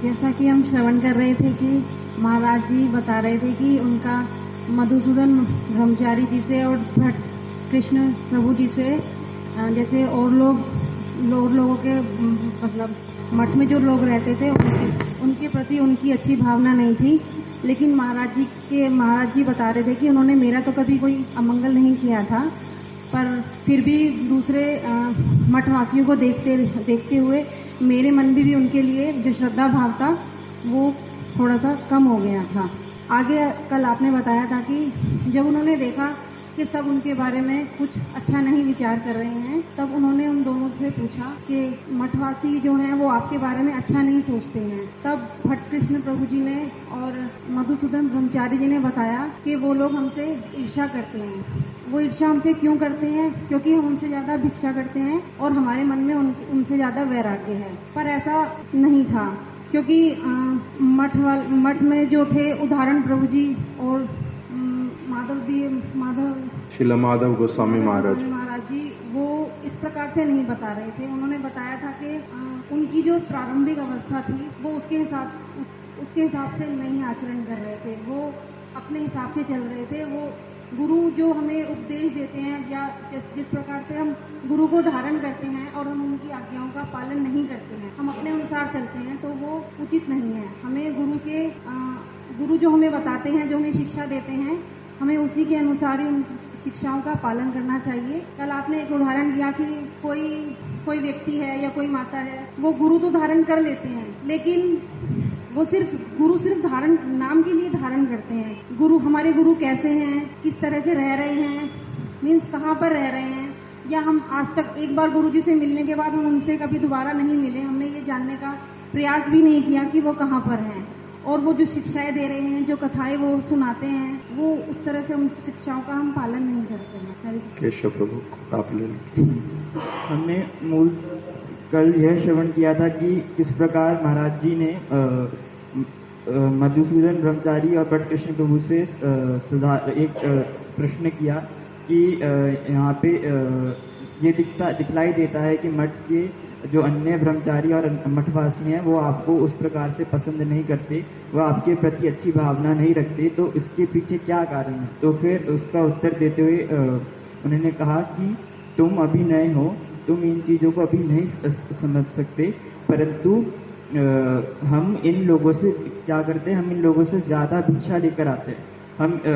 जैसा कि हम श्रवण कर रहे थे कि महाराज जी बता रहे थे कि उनका मधुसूदन ब्रह्मचारी जी से और भट्ट कृष्ण प्रभु जी से जैसे और लोगों के मतलब मठ में जो लोग रहते थे उनके प्रति उनकी अच्छी भावना नहीं थी। लेकिन महाराज जी बता रहे थे कि उन्होंने मेरा तो कभी कोई अमंगल नहीं किया था, पर फिर भी दूसरे मठवासियों को देखते हुए मेरे मन में भी उनके लिए जो श्रद्धा भाव था वो थोड़ा सा कम हो गया था। आगे कल आपने बताया था कि जब उन्होंने देखा कि सब उनके बारे में कुछ अच्छा नहीं विचार कर रहे हैं, तब उन्होंने उन दोनों से पूछा कि मठवासी जो हैं वो आपके बारे में अच्छा नहीं सोचते हैं। तब भट्ट कृष्ण प्रभु जी ने और मधुसूदन ब्रह्मचारी जी ने बताया कि वो लोग हमसे ईर्ष्या करते हैं। वो ईर्ष्या हमसे क्यों करते हैं? क्योंकि हम उनसे ज्यादा भिक्षा करते हैं और हमारे मन में उनसे ज्यादा वैराग्य है। पर ऐसा नहीं था, क्योंकि मठ में जो थे उदाहरण प्रभु जी और श्रील माधव गोस्वामी महाराज जी वो इस प्रकार से नहीं बता रहे थे। उन्होंने बताया था कि उनकी जो प्रारंभिक अवस्था थी वो उसके हिसाब से नहीं आचरण कर रहे थे, वो अपने हिसाब से चल रहे थे। वो गुरु जो हमें उपदेश देते हैं या जिस प्रकार से हम गुरु को धारण करते हैं और हम उनकी आज्ञाओं का पालन नहीं करते हैं, हम अपने अनुसार चलते हैं, तो वो उचित नहीं है। हमें गुरु जो हमें बताते हैं, जो हमें शिक्षा देते हैं, हमें उसी के अनुसार ही उन शिक्षाओं का पालन करना चाहिए। कल आपने एक उदाहरण दिया कि कोई व्यक्ति है या कोई माता है, वो गुरु तो धारण कर लेते हैं, लेकिन वो गुरु सिर्फ धारण नाम के लिए धारण करते हैं। हमारे गुरु कैसे हैं, किस तरह से रह रहे हैं, मीन्स कहाँ पर रह रहे हैं, या हम आज तक एक बार गुरु जी से मिलने के बाद हम उनसे कभी दोबारा नहीं मिले, हमने ये जानने का प्रयास भी नहीं किया कि वो कहाँ पर हैं। और वो जो शिक्षाएं दे रहे हैं, जो कथाएं वो सुनाते हैं, वो उस तरह से उन शिक्षाओं का हम पालन नहीं करते हैं। केशव प्रभु आप ले लें। हमने मूल कल यह श्रवण किया था कि किस प्रकार महाराज जी ने मधुसूदन ब्रह्मचारी और भट्ट कृष्ण प्रभु से एक प्रश्न किया कि यहाँ पे ये दिखलाई देता है कि मठ के जो अन्य ब्रह्मचारी और मठवासी हैं वो आपको उस प्रकार से पसंद नहीं करते, वो आपके प्रति अच्छी भावना नहीं रखते, तो इसके पीछे क्या कारण है? तो फिर उसका उत्तर देते हुए उन्होंने कहा कि तुम अभी नए हो, तुम इन चीज़ों को अभी नहीं समझ सकते, परंतु हम इन लोगों से क्या करते हैं, हम इन लोगों से ज़्यादा भिक्षा लेकर आते हैं।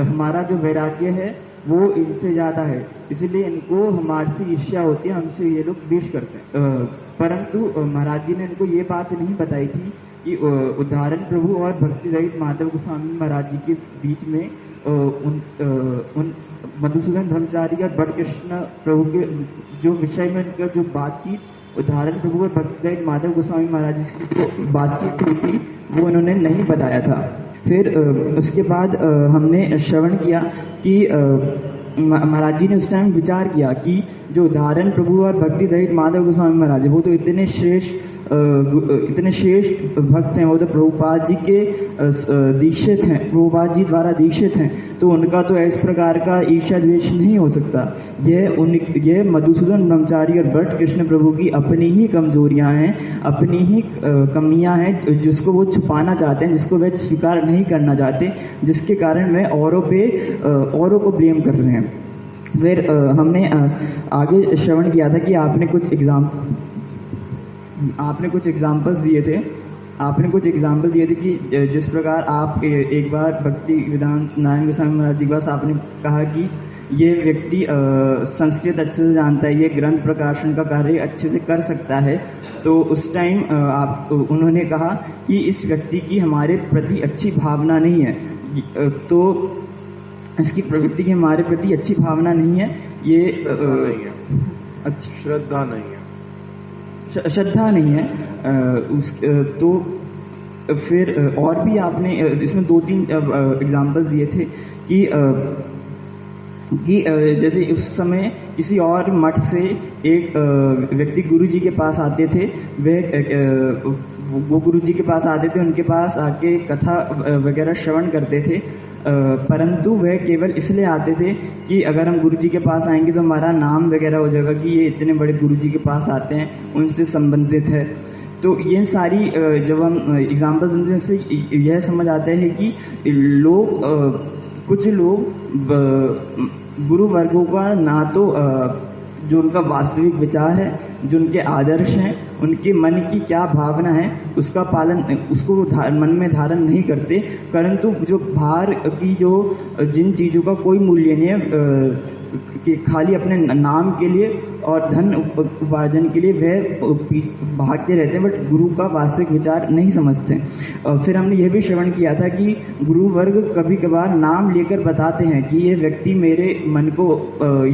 हमारा जो वैराग्य है वो इनसे ज़्यादा है, इसलिए इनको हमारे से ईर्ष्या होती है, हमसे ये लोग द्वेष करते हैं। परंतु महाराज जी ने इनको ये बात नहीं बताई थी कि उदाहरण प्रभु और भक्ति रहित माधव गोस्वामी महाराज जी के बीच में उन मधुसूदन ब्रह्मचारी और भट्ट कृष्ण प्रभु के जो विषय में उनका जो बातचीत उदाहरण प्रभु और भक्ति रहित माधव गोस्वामी महाराज जी की जो बातचीत हुई थी वो उन्होंने नहीं बताया था। फिर उसके बाद हमने श्रवण किया कि महाराज जी ने उस टाइम विचार किया कि जो उदाहरण प्रभु और भक्ति रहित माधव गोस्वामी महाराज वो तो इतने श्रेष्ठ भक्त हैं, वो तो प्रभुपाद जी के दीक्षित हैं, प्रभुपाद जी द्वारा दीक्षित हैं, तो उनका तो इस प्रकार का ईर्ष्या द्वेष नहीं हो सकता। यह मधुसूदन ब्रह्मचारी और भट्ट कृष्ण प्रभु की अपनी ही कमजोरियां हैं, अपनी ही कमियां हैं, जिसको वो छुपाना चाहते हैं, जिसको वे स्वीकार नहीं करना चाहते, जिसके कारण वे औरों को ब्लेम कर रहे हैं। फिर हमने आगे श्रवण किया था कि आपने कुछ एग्जाम्पल्स दिए थे कि जिस प्रकार आप एक बार भक्ति वेदांत नारायण गोस्वामी महाराज जी के पास आपने कहा कि ये व्यक्ति संस्कृत अच्छे से जानता है, ये ग्रंथ प्रकाशन का कार्य अच्छे से कर सकता है, तो उस टाइम उन्होंने कहा कि इस व्यक्ति की हमारे प्रति अच्छी भावना नहीं है, तो इसकी प्रवृत्ति की हमारे प्रति अच्छी भावना नहीं है, ये श्रद्धा नहीं है, तो फिर और भी आपने इसमें 2-3 एग्जाम्पल्स दिए थे कि जैसे उस समय किसी और मठ से एक व्यक्ति गुरुजी के पास आते थे, वो गुरुजी के पास आते थे, उनके पास आके कथा वगैरह श्रवण करते थे, परंतु वह केवल इसलिए आते थे कि अगर हम गुरुजी के पास आएंगे तो हमारा नाम वगैरह हो जाएगा कि ये इतने बड़े गुरुजी के पास आते हैं, उनसे संबंधित है। तो ये सारी जब हम एग्जाम्पल सुनते हैं, से यह समझ आता है कि लोग कुछ लोग गुरु वर्गों का ना तो जो उनका वास्तविक विचार है, जो उनके आदर्श हैं, उनके मन की क्या भावना है, उसका पालन, उसको मन में धारण नहीं करते, परंतु जो बाहर की जो जिन चीज़ों का कोई मूल्य नहीं है, कि खाली अपने नाम के लिए और धन उपार्जन के लिए वह भागते रहते हैं, बट गुरु का वास्तविक विचार नहीं समझते। फिर हमने यह भी श्रवण किया था कि गुरु वर्ग कभी कभार नाम लेकर बताते हैं कि ये व्यक्ति मेरे मन को,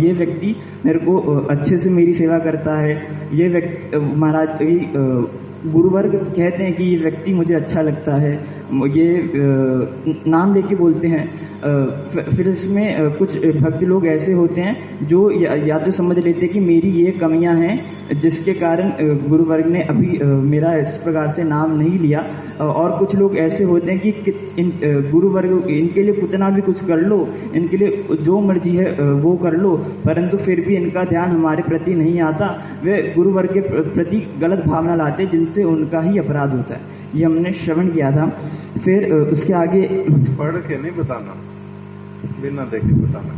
ये व्यक्ति मेरे को अच्छे से मेरी सेवा करता है, ये व्यक्ति महाराज गुरु वर्ग कहते हैं कि ये व्यक्ति मुझे अच्छा लगता है, ये नाम लेके बोलते हैं। फिर इसमें कुछ भक्त लोग ऐसे होते हैं जो या तो समझ लेते हैं कि मेरी ये कमियां हैं जिसके कारण गुरु वर्ग ने अभी मेरा इस प्रकार से नाम नहीं लिया, और कुछ लोग ऐसे होते हैं कि गुरु वर्ग इनके लिए कितना भी कुछ कर लो, इनके लिए जो मर्जी है वो कर लो, परंतु फिर भी इनका ध्यान हमारे प्रति नहीं आता, वे गुरु वर्ग के प्रति गलत भावना लाते, जिनसे उनका ही अपराध होता है। ये हमने श्रवण किया था। फिर उसके आगे पढ़ के नहीं बताना, बिना देखे बताना।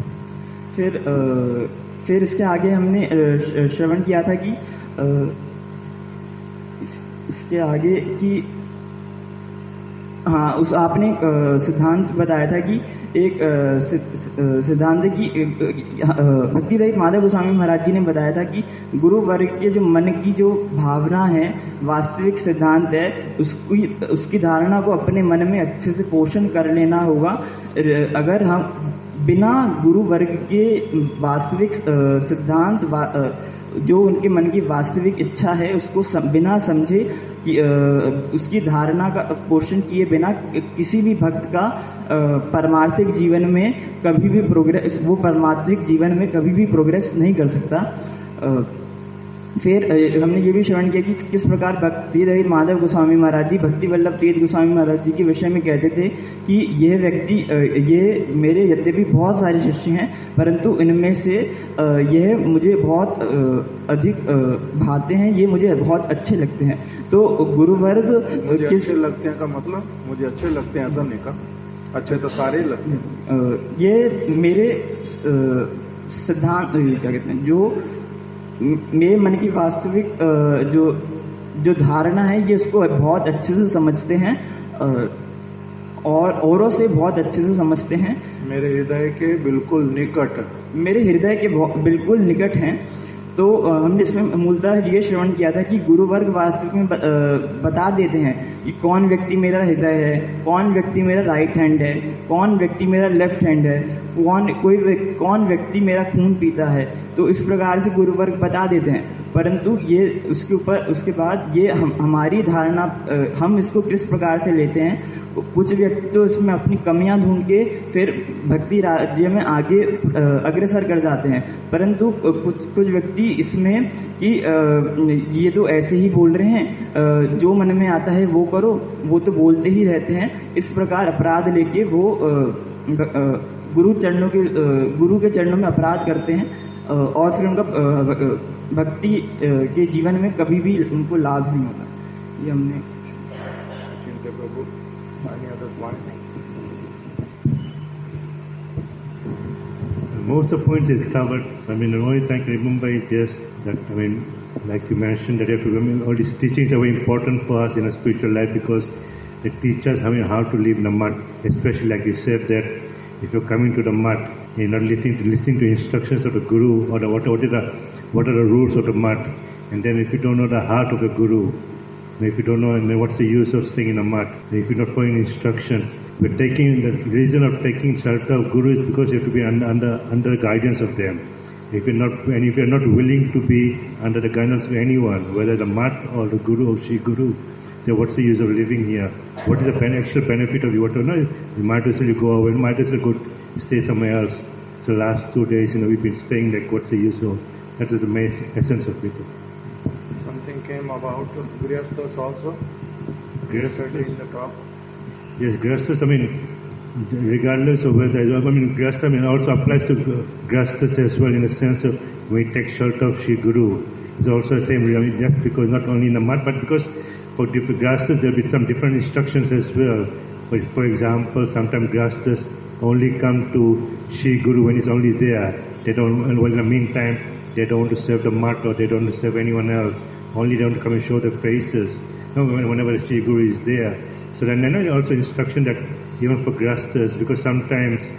फिर इसके आगे हमने श्रवण किया था कि इसके आगे कि हाँ, उस आपने सिद्धांत बताया था कि एक सिद्धांत की भक्ति रहित माधव गोस्वामी महाराज जी ने बताया था कि गुरु वर्ग के जो मन की जो भावना है, वास्तविक सिद्धांत है, उसकी धारणा को अपने मन में अच्छे से पोषण कर लेना होगा। अगर हम बिना गुरु वर्ग के वास्तविक सिद्धांत जो उनके मन की वास्तविक इच्छा है उसको बिना समझे कि उसकी धारणा का पोषण किए बिना किसी भी भक्त का परमार्थिक जीवन में कभी भी प्रोग्रेस, वो परमार्थिक जीवन में कभी भी प्रोग्रेस नहीं कर सकता। फिर हमने ये भी श्रवण किया कि किस प्रकार भक्ति रहित माधव गोस्वामी महाराज जी भक्ति वल्लभ तीर्थ गोस्वामी महाराज जी के विषय में कहते थे कि यह व्यक्ति, ये मेरे यद्यपि बहुत सारे शिष्य हैं, परंतु इनमें से यह मुझे बहुत अधिक भाते हैं, ये मुझे बहुत अच्छे लगते हैं। तो गुरु वर्ग अच्छे लगते हैं का मतलब मुझे अच्छे लगते हैं ऐसा नहीं कहा, अच्छे तो सारे लगते हैं। ये मेरे सिद्धांत क्या कहते हैं, जो मेरे मन की वास्तविक जो धारणा है, ये इसको बहुत अच्छे से समझते हैं और औरों से बहुत अच्छे से समझते हैं। मेरे हृदय के बिल्कुल निकट, मेरे हृदय के बिल्कुल निकट हैं। तो हमने इसमें मूलतः ये श्रवण किया था कि गुरु वर्ग वास्तविक में बता देते हैं कि कौन व्यक्ति मेरा हृदय है, कौन व्यक्ति मेरा राइट हैंड है, कौन व्यक्ति मेरा लेफ्ट हैंड है, कौन व्यक्ति मेरा खून पीता है। तो इस प्रकार से गुरु वर्ग बता देते हैं, परंतु ये उसके बाद ये हमारी धारणा, हम इसको किस प्रकार से लेते हैं। कुछ व्यक्ति तो इसमें अपनी कमियां ढूंढ के फिर भक्ति राज्य में आगे अग्रसर कर जाते हैं, परंतु कुछ व्यक्ति इसमें कि ये तो ऐसे ही बोल रहे हैं, जो मन में आता है वो करो, वो तो बोलते ही रहते हैं, इस प्रकार अपराध लेके वो गुरु के चरणों में अपराध करते हैं और फिर उनका भक्ति के जीवन में कभी भी उनको लाभ नहीं होता। ये हमने most of the points is covered. I mean, the only thing I can remember is just that, I mean, like you mentioned, that you have to remember all these teachings are very important for us in a spiritual life because they teach us how to live in the mud. Especially like you said that if you're coming to the mud, you're not listening to instructions of the guru or what are the rules of the mud. And then if you don't know the heart of the guru, if you don't know what's the use of staying in the mud, if you're not following instructions, we're taking the reason of taking shelter of guru is because you have to be under the guidance of them. If you're not willing to be under the guidance of anyone, whether the mat or the guru or Shri Guru, then what's the use of living here? What is the actual benefit of you? What you might as well go away, you might as well go stay somewhere else. So last 2 days, we've been staying like what's the use of? That is the main essence of it. Something came about Grihasthas also. Grihasthas in the top. Yes, Grihasthas, regardless of whether, Grihastha also applies to Grihasthas as well in the sense of when we take shelter of Shri Guru. is also the same, really, just because not only in the mud, but because for different grasses there will be some different instructions as well. For example, sometimes grasses only come to Shri Guru when he's only there. They don't, well, in the meantime, they don't want to serve the mud or they don't want to serve anyone else. Only they want to come and show their faces whenever the Shri Guru is there. So then also instruction that even for grasses, because sometimes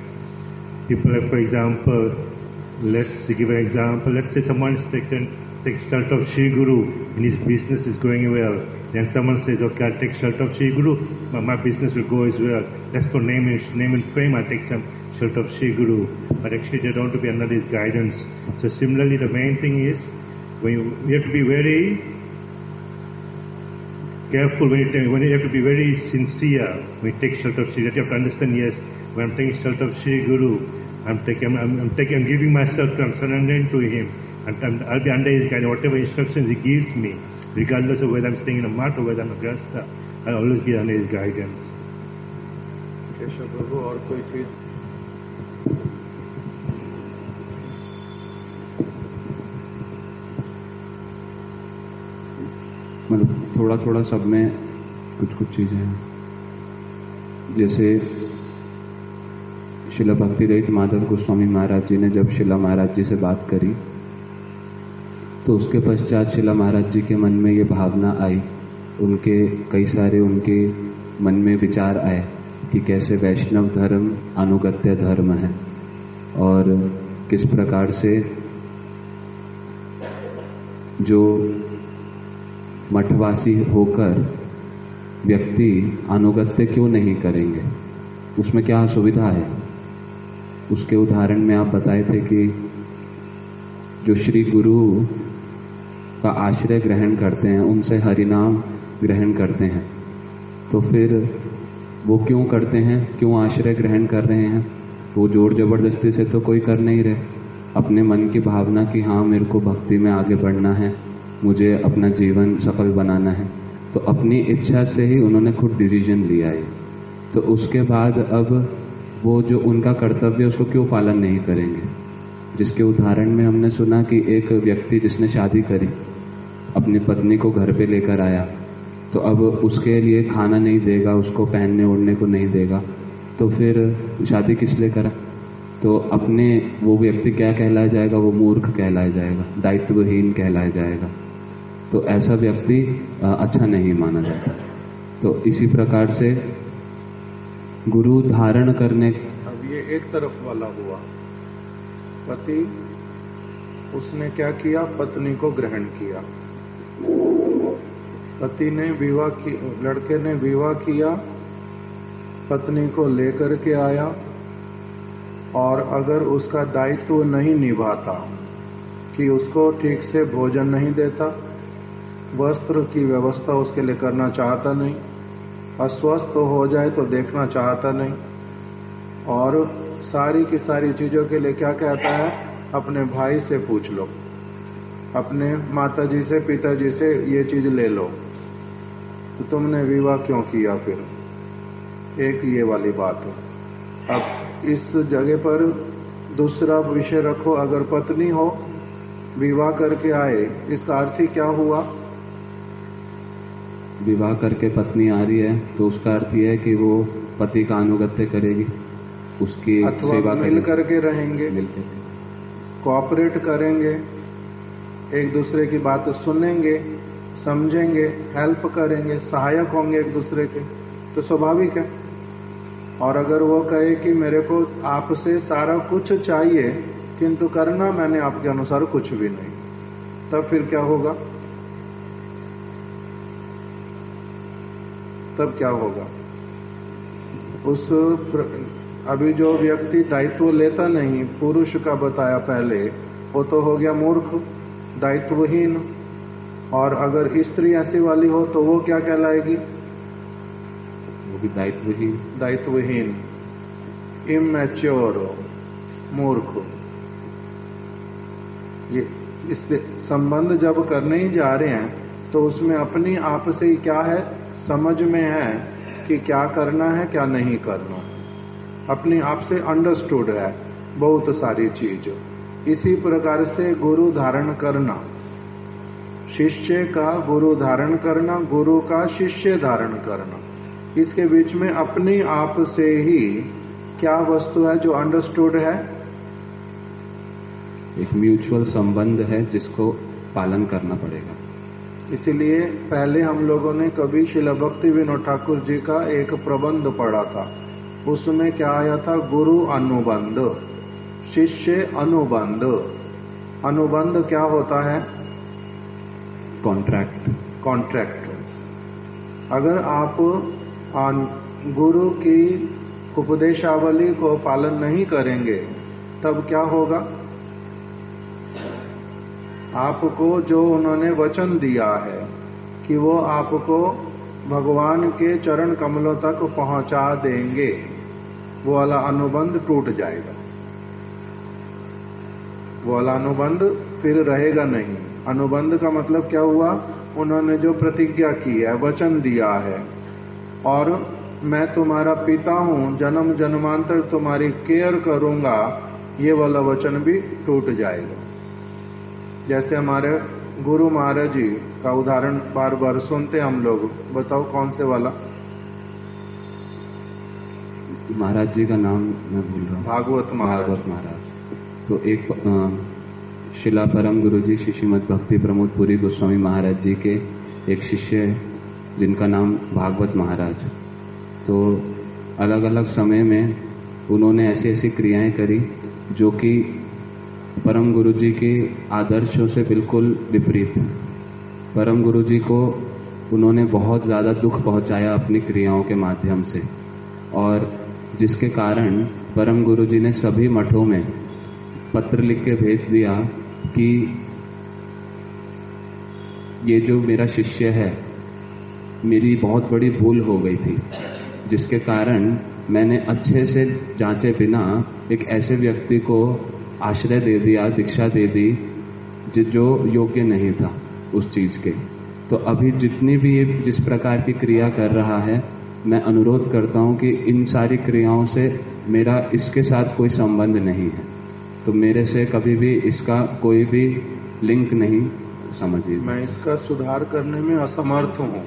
people have, for example, let's give an example. Let's say someone is taking shelter of Shri Guru and his business is going well. Then someone says, okay, I'll take shelter of Shri Guru, but my business will go as well. That's for name and fame. I'll take some shelter of Shri Guru. But actually they don't want to be under his guidance. So similarly, the main thing is, we have to be very careful when you have to be very sincere when you take shelter of Shri Guru. You have to understand, yes, when I'm taking shelter of Shri Guru, I'm giving myself to him, I'm surrendering to him, and I'll be under his guidance. Whatever instructions he gives me, regardless of whether I'm staying in a mart or whether I'm a grasta, I'll always be under his guidance. Keshav प्रभु और कोई चीज? मतलब थोड़ा थोड़ा सब में कुछ कुछ चीजें हैं। जैसे शिला भक्ति रहित माधव गोस्वामी महाराज जी ने जब शिला महाराज जी से बात करी तो उसके पश्चात शिला महाराज जी के मन में ये भावना आई, उनके कई सारे उनके मन में विचार आए कि कैसे वैष्णव धर्म अनुगत्य धर्म है और किस प्रकार से जो मठवासी होकर व्यक्ति अनुगत्य क्यों नहीं करेंगे, उसमें क्या असुविधा है। उसके उदाहरण में आप बताए थे कि जो श्री गुरु का आश्रय ग्रहण करते हैं उनसे हरिनाम ग्रहण करते हैं, तो फिर वो क्यों करते हैं, क्यों आश्रय ग्रहण कर रहे हैं। वो जोर जबरदस्ती से तो कोई कर नहीं रहे, अपने मन की भावना कि हाँ मेरे को भक्ति में आगे बढ़ना है, मुझे अपना जीवन सफल बनाना है, तो अपनी इच्छा से ही उन्होंने खुद डिसीजन लिया है। तो उसके बाद अब वो जो उनका कर्तव्य उसको क्यों पालन नहीं करेंगे। जिसके उदाहरण में हमने सुना कि एक व्यक्ति जिसने शादी करी अपनी पत्नी को घर पे लेकर आया, तो अब उसके लिए खाना नहीं देगा, उसको पहनने ओढ़ने को नहीं देगा, तो फिर शादी किस लिए करा। तो अपने वो व्यक्ति क्या कहलाया जाएगा, वो मूर्ख कहलाया जाएगा, दायित्वहीन कहलाया जाएगा। तो ऐसा व्यक्ति अच्छा नहीं माना जाता। तो इसी प्रकार से गुरु धारण करने, अब ये एक तरफ वाला हुआ, पति उसने क्या किया, पत्नी को ग्रहण किया, पति ने विवाह की, लड़के ने विवाह किया, पत्नी को लेकर के आया, और अगर उसका दायित्व नहीं निभाता कि उसको ठीक से भोजन नहीं देता, वस्त्र की व्यवस्था उसके लिए करना चाहता नहीं, अस्वस्थ हो जाए तो देखना चाहता नहीं, और सारी की सारी चीजों के लिए क्या कहता है, अपने भाई से पूछ लो, अपने माताजी से पिताजी से ये चीज ले लो, तो तुमने विवाह क्यों किया। फिर एक ये वाली बात है। अब इस जगह पर दूसरा विषय रखो, अगर पत्नी हो विवाह करके आए, इसका अर्थ ही क्या हुआ। विवाह करके पत्नी आ रही है तो उसका अर्थ यह है कि वो पति का अनुगत्य करेगी, उसकी सेवा करेगी, मिल करके रहेंगे, कोऑपरेट करेंगे, एक दूसरे की बात सुनेंगे, समझेंगे, हेल्प करेंगे, सहायक होंगे एक दूसरे के, तो स्वाभाविक है। और अगर वो कहे कि मेरे को आपसे सारा कुछ चाहिए किंतु करना मैंने आपके अनुसार कुछ भी नहीं, तब फिर क्या होगा, तब क्या होगा। उस अभी जो व्यक्ति दायित्व लेता नहीं, पुरुष का बताया पहले, वो तो हो गया मूर्ख, दायित्वहीन। और अगर स्त्री ऐसी वाली हो तो वो क्या कहलाएगी, वो भी दायित्वहीन, दायित्वहीन, इमैच्योर, मूर्ख। ये इससे संबंध जब करने ही जा रहे हैं तो उसमें अपनी आप से क्या है, समझ में है कि क्या करना है क्या नहीं करना, अपनी आप से अंडरस्टूड है बहुत सारी चीज। इसी प्रकार से गुरु धारण करना, शिष्य का गुरु धारण करना, गुरु का शिष्य धारण करना, इसके बीच में अपने आप से ही क्या वस्तु है जो अंडरस्टूड है? एक म्यूचुअल संबंध है जिसको पालन करना पड़ेगा। इसलिए पहले हम लोगों ने कभी श्रील भक्ति विनोद ठाकुर जी का एक प्रबंध पढ़ा था, उसमें क्या आया था? गुरु अनुबंध, शिष्य अनुबंध। अनुबंध क्या होता है? कॉन्ट्रैक्ट। कॉन्ट्रैक्ट। अगर आप गुरु की उपदेशावली को पालन नहीं करेंगे तब क्या होगा? आपको जो उन्होंने वचन दिया है कि वो आपको भगवान के चरण कमलों तक पहुंचा देंगे, वो वाला अनुबंध टूट जाएगा, वो वाला अनुबंध फिर रहेगा नहीं। अनुबंध का मतलब क्या हुआ? उन्होंने जो प्रतिज्ञा की है, वचन दिया है, और मैं तुम्हारा पिता हूं, जन्म जन्मांतर तुम्हारी केयर करूंगा, ये वाला वचन भी टूट जाएगा। जैसे हमारे गुरु महाराज जी का उदाहरण बार बार सुनते हम लोग, बताओ कौन से वाला? महाराज जी का नाम मैं भूल रहा हूँ। भागवत महाराज। तो एक शिला परम गुरु जी श्री श्रीमद भक्ति प्रमोद पुरी गोस्वामी महाराज जी के एक शिष्य जिनका नाम भागवत महाराज। तो अलग अलग समय में उन्होंने ऐसी ऐसी क्रियाएं करी जो कि परम गुरु जी के आदर्शों से बिल्कुल विपरीत है। परम गुरु जी को उन्होंने बहुत ज़्यादा दुख पहुंचाया अपनी क्रियाओं के माध्यम से, और जिसके कारण परम गुरु जी ने सभी मठों में पत्र लिख के भेज दिया कि ये जो मेरा शिष्य है, मेरी बहुत बड़ी भूल हो गई थी, जिसके कारण मैंने अच्छे से जांचे बिना एक ऐसे व्यक्ति को आश्रय दे दिया, दीक्षा दे दी जो योग्य नहीं था उस चीज के। तो अभी जितनी भी ये जिस प्रकार की क्रिया कर रहा है, मैं अनुरोध करता हूं कि इन सारी क्रियाओं से मेरा इसके साथ कोई संबंध नहीं है, तो मेरे से कभी भी इसका कोई भी लिंक नहीं समझिए। मैं इसका सुधार करने में असमर्थ हूं,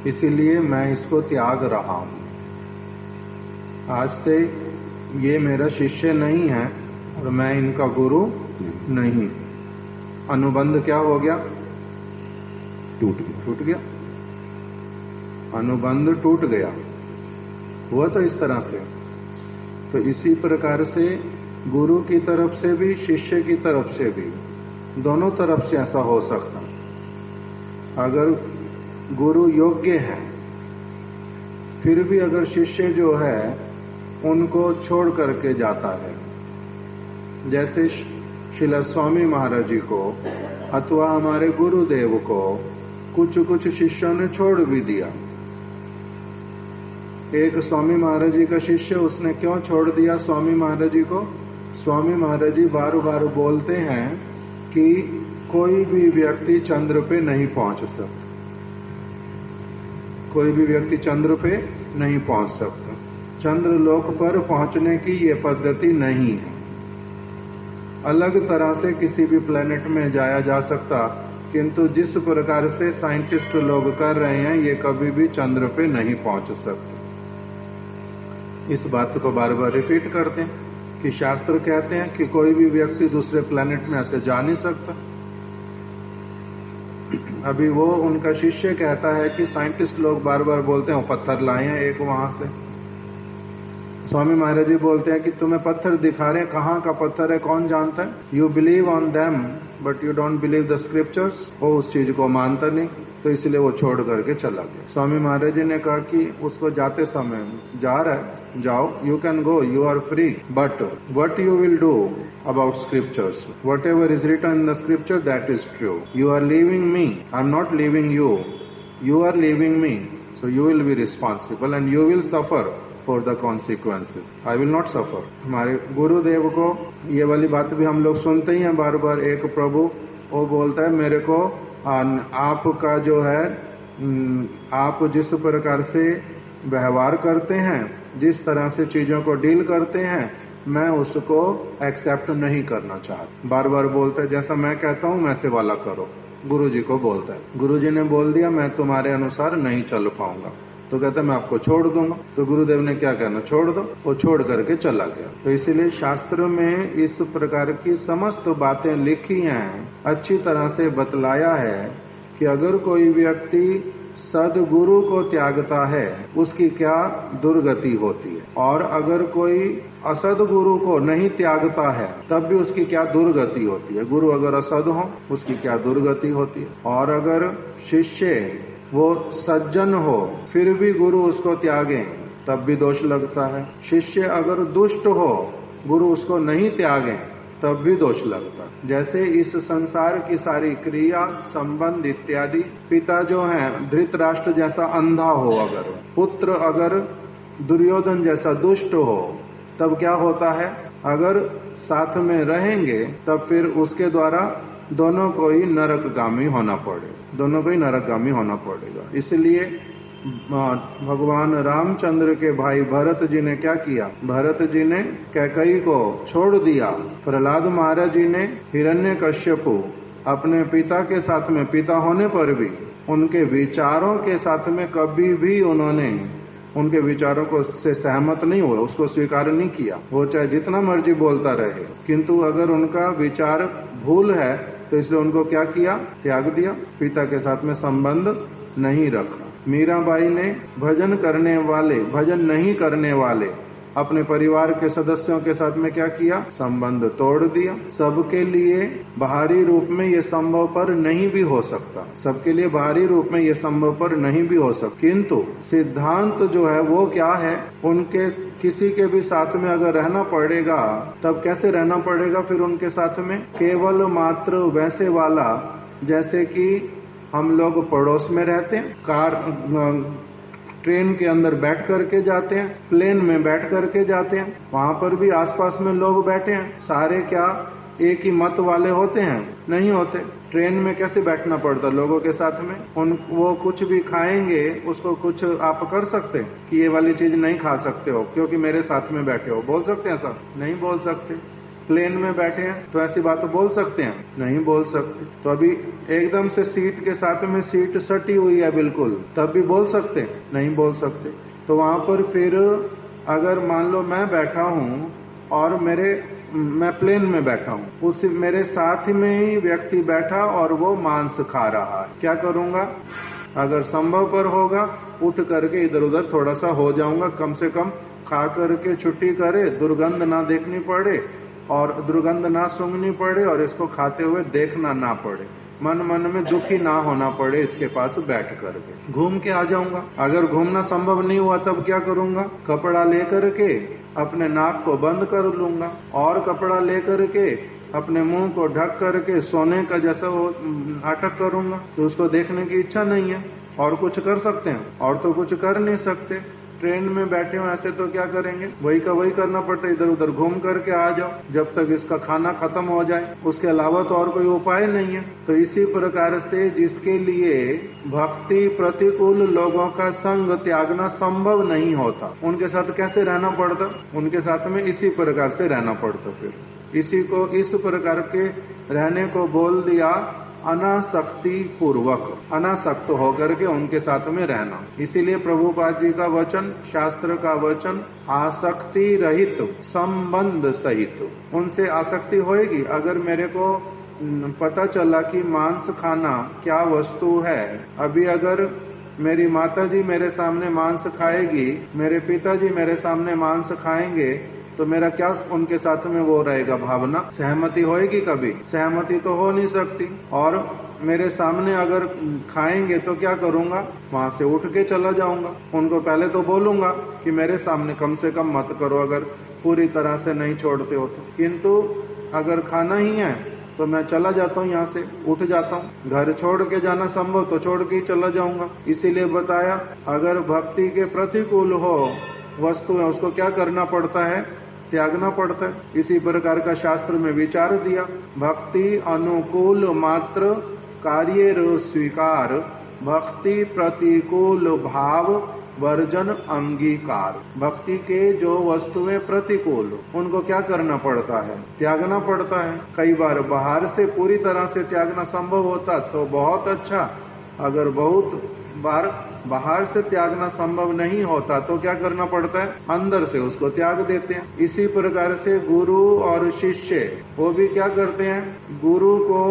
इसीलिए मैं इसको त्याग रहा हूं। आज से ये मेरा शिष्य नहीं है और मैं इनका गुरु नहीं। अनुबंध क्या हो गया? टूट गया। अनुबंध टूट गया। हुआ तो इस तरह से। तो इसी प्रकार से गुरु की तरफ से भी, शिष्य की तरफ से भी, दोनों तरफ से ऐसा हो सकता। अगर गुरु योग्य है, फिर भी अगर शिष्य जो है उनको छोड़ करके जाता है, जैसे श्रील स्वामी महाराज जी को अथवा हमारे गुरुदेव को कुछ शिष्यों ने छोड़ भी दिया। एक स्वामी महाराज जी का शिष्य, उसने क्यों छोड़ दिया स्वामी महाराज जी को? स्वामी महाराज जी बार बार बोलते हैं कि कोई भी व्यक्ति चंद्र पे नहीं पहुंच सकता, कोई भी व्यक्ति चंद्र पे नहीं पहुंच सकता, चंद्र लोक पर पहुंचने की ये पद्धति नहीं है। अलग तरह से किसी भी प्लेनेट में जाया जा सकता, किंतु जिस प्रकार से साइंटिस्ट लोग कर रहे हैं, ये कभी भी चंद्र पे नहीं पहुंच सकते। इस बात को बार बार रिपीट करते हैं कि शास्त्र कहते हैं कि कोई भी व्यक्ति दूसरे प्लेनेट में ऐसे जा नहीं सकता। अभी वो उनका शिष्य कहता है कि साइंटिस्ट लोग बार बार बोलते हैं वो पत्थर लाए हैं एक वहां से। स्वामी महाराज जी बोलते हैं कि तुम्हें पत्थर दिखा रहे हैं, कहाँ का पत्थर है कौन जानता है? You believe on them but you don't believe the scriptures. वो उस चीज को मानता नहीं, तो इसलिए वो छोड़ करके चला गया। स्वामी महाराज जी ने कहा कि उसको जाते समय, जा रहा है जाओ, you can go, you are free, but what you will do about scriptures, whatever is written in the scripture that is true. You are leaving me, I am not leaving you, you are leaving me, so you will be responsible and you will suffer for the consequences, I will not suffer. हमारे गुरुदेव को ये वाली बात भी हम लोग सुनते ही हैं बार बार। एक प्रभु वो बोलता है मेरे को आपका जो है, आप जिस प्रकार से व्यवहार करते हैं, जिस तरह से चीजों को डील करते हैं, मैं उसको एक्सेप्ट नहीं करना चाहता। बार बार बोलता है जैसा मैं कहता हूं वैसे वाला करो। गुरुजी को बोलता है, गुरुजी ने बोल दिया मैं तुम्हारे अनुसार नहीं चल पाऊंगा, तो कहता मैं आपको छोड़ दूंगा। तो गुरुदेव ने क्या कहना, छोड़ दो, वो छोड़ करके चला गया। तो इसीलिए शास्त्र में इस प्रकार की समस्त बातें लिखी हैं, अच्छी तरह से बतलाया है कि अगर कोई व्यक्ति सदगुरु को त्यागता है उसकी क्या दुर्गति होती है, और अगर कोई असदगुरु को नहीं त्यागता है तब भी उसकी क्या दुर्गति होती है। गुरु अगर असद हो उसकी क्या दुर्गति होती है, और अगर शिष्य वो सज्जन हो फिर भी गुरु उसको त्यागे तब भी दोष लगता है। शिष्य अगर दुष्ट हो, गुरु उसको नहीं त्यागे तब भी दोष लगता है। जैसे इस संसार की सारी क्रिया संबंध इत्यादि, पिता जो है धृतराष्ट्र जैसा अंधा हो, अगर पुत्र अगर दुर्योधन जैसा दुष्ट हो, तब क्या होता है, अगर साथ में रहेंगे तब फिर उसके द्वारा दोनों को ही नरकगामी होना पड़ेगा, दोनों को ही नरकगामी होना पड़ेगा। इसलिए भगवान रामचंद्र के भाई भरत जी ने क्या किया, भरत जी ने कैकेयी को छोड़ दिया। प्रहलाद महाराज जी ने हिरण्यकश्यपु अपने पिता के साथ में, पिता होने पर भी उनके विचारों के साथ में कभी भी उन्होंने उनके विचारों को से सहमत नहीं हुए, उसको स्वीकार नहीं किया। वो चाहे जितना मर्जी बोलता रहे, किंतु अगर उनका विचार भूल है तो इसलिए उनको क्या किया, त्याग दिया, पिता के साथ में संबंध नहीं रखा। मीराबाई ने भजन करने वाले, भजन नहीं करने वाले अपने परिवार के सदस्यों के साथ में क्या किया, संबंध तोड़ दिया। सबके लिए बाहरी रूप में ये संभव पर नहीं भी हो सकता, सबके लिए बाहरी रूप में ये संभव पर नहीं भी हो सकता, किंतु सिद्धांत जो है वो क्या है, उनके किसी के भी साथ में अगर रहना पड़ेगा तब कैसे रहना पड़ेगा फिर उनके साथ में, केवल मात्र वैसे वाला जैसे कि हम लोग पड़ोस में रहते हैं, कार ट्रेन के अंदर बैठ करके जाते हैं, प्लेन में बैठ करके जाते हैं, वहां पर भी आसपास में लोग बैठे हैं, सारे क्या एक ही मत वाले होते हैं, नहीं होते। ट्रेन में कैसे बैठना पड़ता लोगों के साथ में, वो कुछ भी खाएंगे उसको कुछ आप कर सकते हैं कि ये वाली चीज नहीं खा सकते हो क्योंकि मेरे साथ में बैठे हो, बोल सकते हैं सब, नहीं बोल सकते। प्लेन में बैठे हैं तो ऐसी बात बोल सकते हैं, नहीं बोल सकते। तो अभी एकदम से सीट के साथ में सीट सटी हुई है बिल्कुल, तब भी बोल सकते हैं, नहीं बोल सकते। तो वहां पर फिर अगर मान लो मैं बैठा हूं और मैं प्लेन में बैठा हूं, उस मेरे साथ में ही व्यक्ति बैठा और वो मांस खा रहा है, क्या करूंगा, अगर संभव पर होगा उठ करके इधर उधर थोड़ा सा हो जाऊंगा, कम से कम खा करके छुट्टी करे, दुर्गंध ना देखनी पड़े और दुर्गंध ना सूंघनी पड़े और इसको खाते हुए देखना ना पड़े, मन मन में दुखी ना होना पड़े, इसके पास बैठ करके घूम के आ जाऊंगा। अगर घूमना संभव नहीं हुआ तब क्या करूंगा, कपड़ा लेकर के अपने नाक को बंद कर लूंगा और कपड़ा लेकर के अपने मुंह को ढक करके सोने का जैसा वो नाटक करूंगा। तो उसको देखने की इच्छा नहीं है और कुछ कर सकते हैं, और तो कुछ कर नहीं सकते। ट्रेन में बैठे हो ऐसे तो क्या करेंगे, वही का वही करना पड़ता है, इधर उधर घूम करके आ जाओ जब तक इसका खाना खत्म हो जाए, उसके अलावा तो और कोई उपाय नहीं है। तो इसी प्रकार से जिसके लिए भक्ति प्रतिकूल लोगों का संग त्यागना संभव नहीं होता, उनके साथ कैसे रहना पड़ता, उनके साथ में इसी प्रकार से रहना पड़ता। फिर इसी को इस प्रकार के रहने को बोल दिया अनासक्ति पूर्वक, अनासक्त होकर के उनके साथ में रहना। इसीलिए प्रभुपाद जी का वचन, शास्त्र का वचन, आसक्ति रहित संबंध सहित, उनसे आसक्ति होएगी। अगर मेरे को पता चला कि मांस खाना क्या वस्तु है, अभी अगर मेरी माता जी मेरे सामने मांस खाएगी, मेरे पिताजी मेरे सामने मांस खाएंगे, तो मेरा क्या उनके साथ में वो रहेगा, भावना, सहमति होएगी, कभी सहमति तो हो नहीं सकती। और मेरे सामने अगर खाएंगे तो क्या करूंगा, वहां से उठ के चला जाऊंगा। उनको पहले तो बोलूंगा कि मेरे सामने कम से कम मत करो, अगर पूरी तरह से नहीं छोड़ते हो तो। किंतु अगर खाना ही है तो मैं चला जाता हूँ, यहाँ से उठ जाता हूँ। घर छोड़ के जाना संभव तो छोड़ के ही चला जाऊंगा। इसीलिए बताया अगर भक्ति के प्रतिकूल हो वस्तु है उसको क्या करना पड़ता है, त्यागना पड़ता है। इसी प्रकार का शास्त्र में विचार दिया, भक्ति अनुकूल मात्र कार्य स्वीकार, भक्ति प्रतिकूल भाव वर्जन अंगीकार। भक्ति के जो वस्तुएं प्रतिकूल उनको क्या करना पड़ता है? त्यागना पड़ता है। कई बार बाहर से पूरी तरह से त्यागना संभव होता तो बहुत अच्छा, अगर बहुत बार बाहर से त्यागना संभव नहीं होता तो क्या करना पड़ता है? अंदर से उसको त्याग देते हैं। इसी प्रकार से गुरु और शिष्य वो भी क्या करते हैं? गुरु को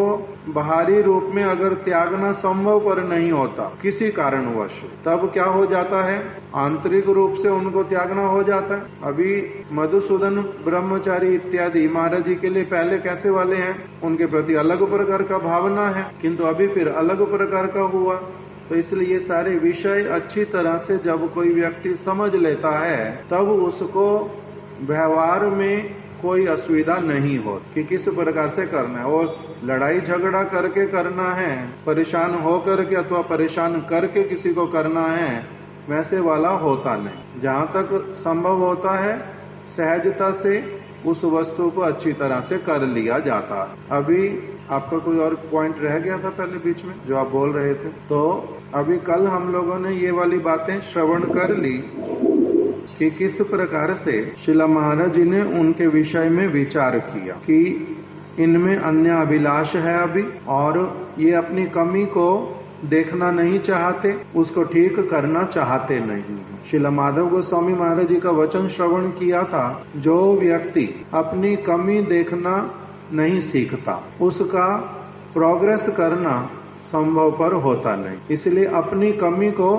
बाहरी रूप में अगर त्यागना संभव पर नहीं होता किसी कारणवश, तब क्या हो जाता है? आंतरिक रूप से उनको त्यागना हो जाता है। अभी मधुसूदन ब्रह्मचारी इत्यादि महाराज जी के लिए पहले कैसे वाले हैं? उनके प्रति अलग प्रकार का भावना है, किंतु अभी फिर अलग प्रकार का हुआ। तो इसलिए ये सारे विषय अच्छी तरह से जब कोई व्यक्ति समझ लेता है तब उसको व्यवहार में कोई असुविधा नहीं हो कि किस प्रकार से करना है। और लड़ाई झगड़ा करके करना है, परेशान हो करके अथवा परेशान करके किसी को करना है, वैसे वाला होता नहीं। जहां तक संभव होता है सहजता से उस वस्तु को अच्छी तरह से कर लिया जाता है। अभी आपका कोई और पॉइंट रह गया था पहले बीच में जो आप बोल रहे थे? तो अभी कल हम लोगों ने ये वाली बातें श्रवण कर ली कि किस प्रकार से श्रीला महाराज जी ने उनके विषय में विचार किया कि इनमें अन्य अभिलाष है अभी, और ये अपनी कमी को देखना नहीं चाहते, उसको ठीक करना चाहते नहीं। श्रीला माधव गोस्वामी महाराज जी का वचन श्रवण किया था, जो व्यक्ति अपनी कमी देखना नहीं सीखता उसका प्रोग्रेस करना संभव पर होता नहीं। इसलिए अपनी कमी को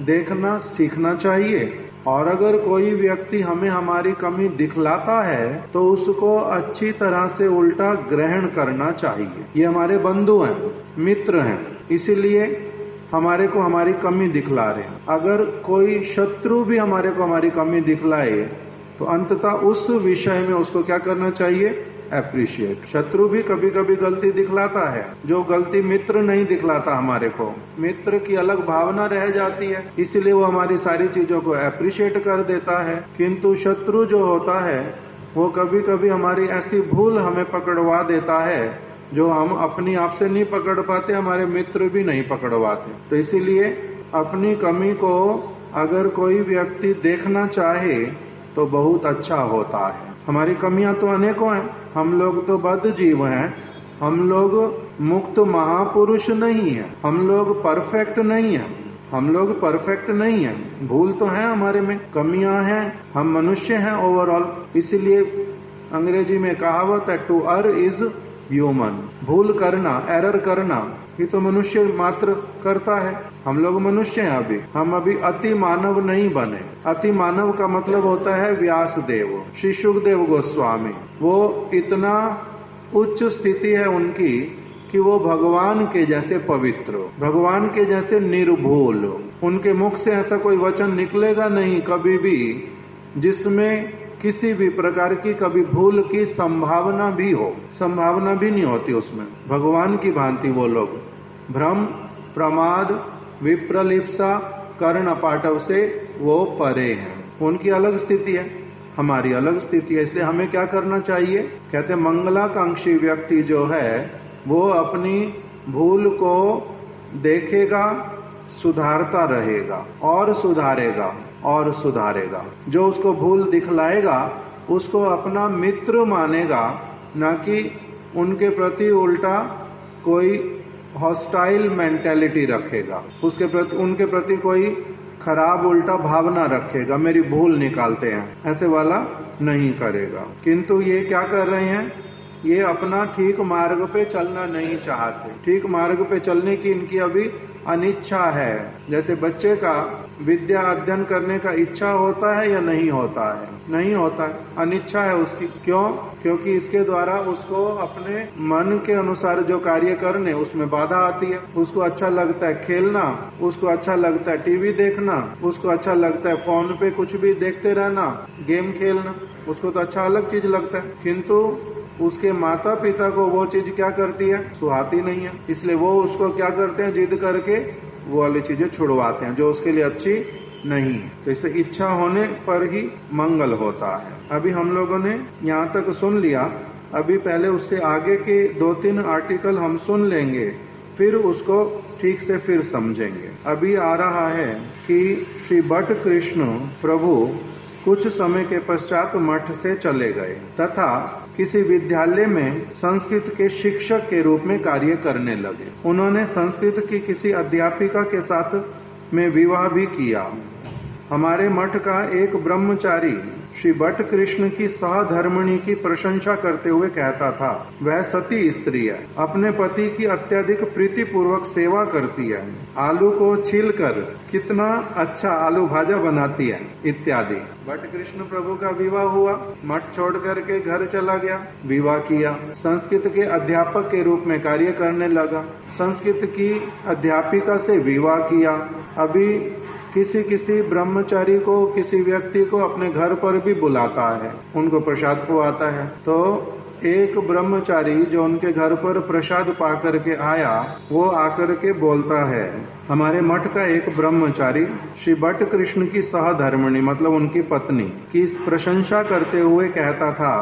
देखना सीखना चाहिए, और अगर कोई व्यक्ति हमें हमारी कमी दिखलाता है तो उसको अच्छी तरह से उल्टा ग्रहण करना चाहिए। ये हमारे बंधु हैं, मित्र हैं, इसीलिए हमारे को हमारी कमी दिखला रहे हैं। अगर कोई शत्रु भी हमारे को हमारी कमी दिखलाए तो अंततः उस विषय में उसको क्या करना चाहिए? एप्रिशिएट। शत्रु भी कभी कभी गलती दिखलाता है, जो गलती मित्र नहीं दिखलाता हमारे को। मित्र की अलग भावना रह जाती है, इसलिए वो हमारी सारी चीजों को एप्रिशिएट कर देता है। किंतु शत्रु जो होता है वो कभी कभी हमारी ऐसी भूल हमें पकड़वा देता है जो हम अपनी आप से नहीं पकड़ पाते, हमारे मित्र भी नहीं पकड़वाते। तो इसीलिए अपनी कमी को अगर कोई व्यक्ति देखना चाहे तो बहुत अच्छा होता है। हमारी कमियां तो अनेकों हैं, हम लोग तो बद्ध जीव हैं, हम लोग मुक्त महापुरुष नहीं है, हम लोग परफेक्ट नहीं है, हम लोग परफेक्ट नहीं है, भूल तो है हमारे में, कमियां हैं, हम मनुष्य हैं ओवरऑल। इसीलिए अंग्रेजी में कहावत है टू अर्र इज ह्यूमन। भूल करना, एरर करना, ये तो मनुष्य मात्र करता है। हम लोग मनुष्य हैं, अभी हम अभी अति मानव नहीं बने। अति मानव का मतलब होता है व्यास देव, श्री सुखदेव गोस्वामी। वो इतना उच्च स्थिति है उनकी कि वो भगवान के जैसे पवित्र, भगवान के जैसे निर्भूल। उनके मुख से ऐसा कोई वचन निकलेगा नहीं कभी भी जिसमें किसी भी प्रकार की कभी भूल की संभावना भी हो, संभावना भी नहीं होती उसमें। भगवान की भांति वो लोग भ्रम, प्रमाद, विप्रलिप्सा, कर्ण पाटव से वो परे हैं। उनकी अलग स्थिति है, हमारी अलग स्थिति है। इसलिए हमें क्या करना चाहिए? कहते मंगलाकांक्षी व्यक्ति जो है वो अपनी भूल को देखेगा, सुधारता रहेगा और सुधारेगा और सुधारेगा। जो उसको भूल दिखलाएगा उसको अपना मित्र मानेगा, ना कि उनके प्रति उल्टा कोई हॉस्टाइल मेंटेलिटी रखेगा, उसके प्रति उनके प्रति कोई खराब उल्टा भावना रखेगा, मेरी भूल निकालते हैं, ऐसे वाला नहीं करेगा। किंतु ये क्या कर रहे हैं? ये अपना ठीक मार्ग पे चलना नहीं चाहते। ठीक मार्ग पे चलने की इनकी अभी अनिच्छा है। जैसे बच्चे का विद्या अध्ययन करने का इच्छा होता है या नहीं होता है? नहीं होता है, अनिच्छा है उसकी। क्यों? क्योंकि इसके द्वारा उसको अपने मन के अनुसार जो कार्य करने उसमें बाधा आती है। उसको अच्छा लगता है खेलना, उसको अच्छा लगता है टीवी देखना, उसको अच्छा लगता है फोन पे कुछ भी देखते रहना, गेम खेलना, उसको तो अच्छा अलग चीज लगता है। किंतु उसके माता पिता को वो चीज क्या करती है? सुहाती नहीं है। इसलिए वो उसको क्या करते हैं? जिद करके वो वाली चीजें छुड़वाते हैं जो उसके लिए अच्छी नहीं है। तो इससे इच्छा होने पर ही मंगल होता है। अभी हम लोगों ने यहाँ तक सुन लिया, अभी पहले उससे आगे के 2-3 आर्टिकल हम सुन लेंगे फिर उसको ठीक से फिर समझेंगे। अभी आ रहा है कि श्री बट कृष्ण प्रभु कुछ समय के पश्चात मठ से चले गए तथा किसी विद्यालय में संस्कृत के शिक्षक के रूप में कार्य करने लगे। उन्होंने संस्कृत की किसी अध्यापिका के साथ में विवाह भी किया। हमारे मठ का एक ब्रह्मचारी श्री बट कृष्ण की सहधर्मिणी की प्रशंसा करते हुए कहता था, वह सती स्त्री है, अपने पति की अत्यधिक प्रीतिपूर्वक सेवा करती है, आलू को छीलकर कितना अच्छा आलू भाजा बनाती है इत्यादि। बट कृष्ण प्रभु का विवाह हुआ, मठ छोड़ करके घर चला गया, विवाह किया, संस्कृत के अध्यापक के रूप में कार्य करने लगा, संस्कृत की अध्यापिका से विवाह किया। अभी किसी ब्रह्मचारी को, किसी व्यक्ति को अपने घर पर भी बुलाता है, उनको प्रसाद खुआता है। तो एक ब्रह्मचारी जो उनके घर पर प्रसाद पा करके आया, वो आकर के बोलता है, हमारे मठ का एक ब्रह्मचारी श्री बट कृष्ण की सहधर्मिणी मतलब उनकी पत्नी की प्रशंसा करते हुए कहता था,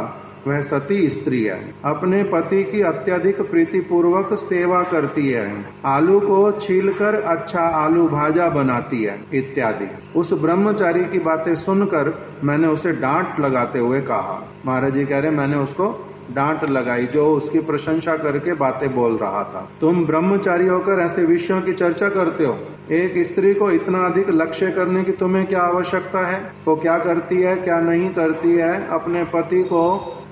वह सती स्त्री है, अपने पति की अत्यधिक प्रीतिपूर्वक सेवा करती है, आलू को छीलकर अच्छा आलू भाजा बनाती है इत्यादि। उस ब्रह्मचारी की बातें सुनकर मैंने उसे डांट लगाते हुए कहा, महाराज जी कह रहे मैंने उसको डांट लगाई जो उसकी प्रशंसा करके बातें बोल रहा था। तुम ब्रह्मचारी होकर ऐसे विषयों की चर्चा करते हो। एक स्त्री को इतना अधिक लक्ष्य करने की तुम्हें क्या आवश्यकता है? वो क्या करती है, क्या नहीं करती है, अपने पति को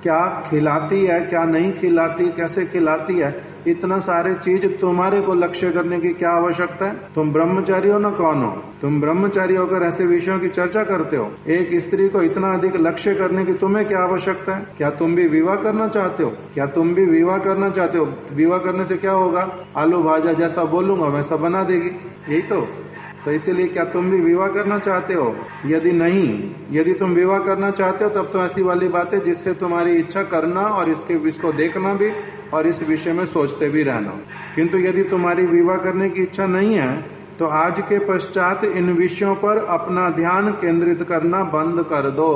क्या खिलाती है, क्या नहीं खिलाती, कैसे खिलाती है, इतना सारे चीज तुम्हारे को लक्ष्य करने की क्या आवश्यकता है? तुम ब्रह्मचारी हो ना कौन हो? तुम ब्रह्मचारी होकर ऐसे विषयों की चर्चा करते हो। एक स्त्री को इतना अधिक लक्ष्य करने की तुम्हें क्या आवश्यकता है? क्या तुम भी विवाह करना चाहते हो? क्या तुम भी विवाह करना चाहते हो? विवाह करने से क्या होगा? आलू भाजा जैसा बोलूंगा वैसा बना देगी, यही तो इसीलिए क्या तुम भी विवाह करना चाहते हो? यदि नहीं, यदि तुम विवाह करना चाहते हो तब तो ऐसी वाली बातें जिससे तुम्हारी इच्छा करना और इसको देखना भी और इस विषय में सोचते भी रहना। किंतु यदि तुम्हारी विवाह करने की इच्छा नहीं है तो आज के पश्चात इन विषयों पर अपना ध्यान केंद्रित करना बंद कर दो।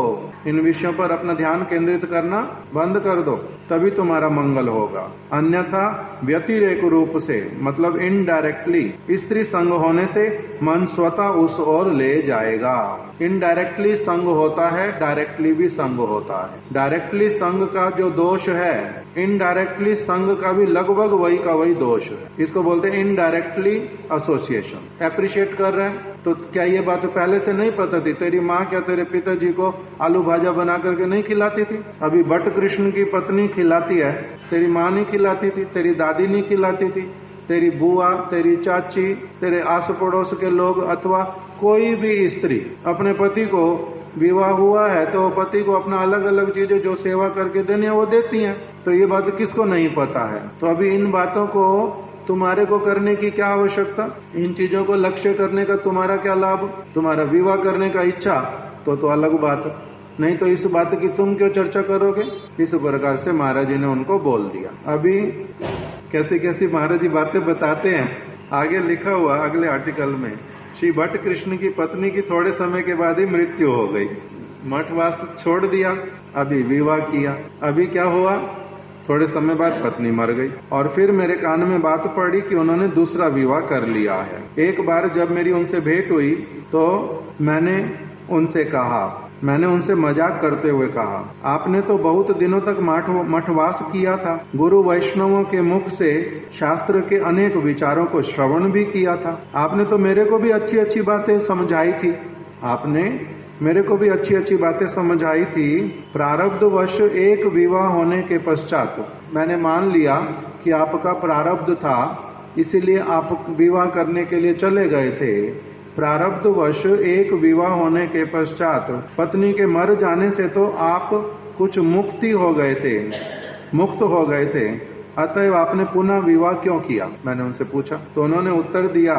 इन विषयों पर अपना ध्यान केंद्रित करना बंद कर दो, तभी तुम्हारा मंगल होगा। अन्यथा व्यतिरेक रूप से मतलब इनडायरेक्टली स्त्री संग होने से मन स्वतः उस ओर ले जाएगा। इनडायरेक्टली संग होता है, डायरेक्टली भी संग होता है। डायरेक्टली संग का जो दोष है, इनडायरेक्टली संग का भी लगभग वही का वही दोष है। इसको बोलते हैं इनडायरेक्टली एसोसिएशन। अप्रिशिएट कर रहे हैं तो क्या ये बात पहले से नहीं पता थी? तेरी माँ क्या तेरे पिताजी को आलू भाजा बना करके नहीं खिलाती थी? अभी बट कृष्ण की पत्नी खिलाती है, तेरी माँ नहीं खिलाती थी, तेरी दादी नहीं खिलाती थी, तेरी बुआ, तेरी चाची, तेरे आस पड़ोस के लोग अथवा कोई भी स्त्री अपने पति को विवाह हुआ है तो पति को अपना अलग अलग चीजें जो सेवा करके देनी है वो देती हैं। तो ये बात किसको नहीं पता है? तो अभी इन बातों को तुम्हारे को करने की क्या आवश्यकता? इन चीजों को लक्ष्य करने का तुम्हारा क्या लाभ? तुम्हारा विवाह करने का इच्छा तो अलग बात, नहीं तो इस बात की तुम क्यों चर्चा करोगे? इस प्रकार से महाराज जी ने उनको बोल दिया। अभी कैसी कैसी महाराज जी बातें बताते हैं, आगे लिखा हुआ अगले आर्टिकल में, श्री भट्ट कृष्ण की पत्नी की थोड़े समय के बाद ही मृत्यु हो गई, मठवास छोड़ दिया, अभी विवाह किया। अभी क्या हुआ? थोड़े समय बाद पत्नी मर गई और फिर मेरे कान में बात पड़ी कि उन्होंने दूसरा विवाह कर लिया है। एक बार जब मेरी उनसे भेंट हुई तो मैंने उनसे मजाक करते हुए कहा, आपने तो बहुत दिनों तक मठवास किया था, गुरु वैष्णवों के मुख से शास्त्र के अनेक विचारों को श्रवण भी किया था, आपने तो मेरे को भी अच्छी अच्छी बातें समझाई थी, प्रारब्धवश एक विवाह होने के पश्चात मैंने मान लिया कि आपका प्रारब्ध था, इसीलिए आप विवाह करने के लिए चले गए थे। प्रारब्धवश एक विवाह होने के पश्चात पत्नी के मर जाने से तो आप कुछ मुक्त हो गए थे, अतएव आपने पुनः विवाह क्यों किया? मैंने उनसे पूछा तो उन्होंने उत्तर दिया,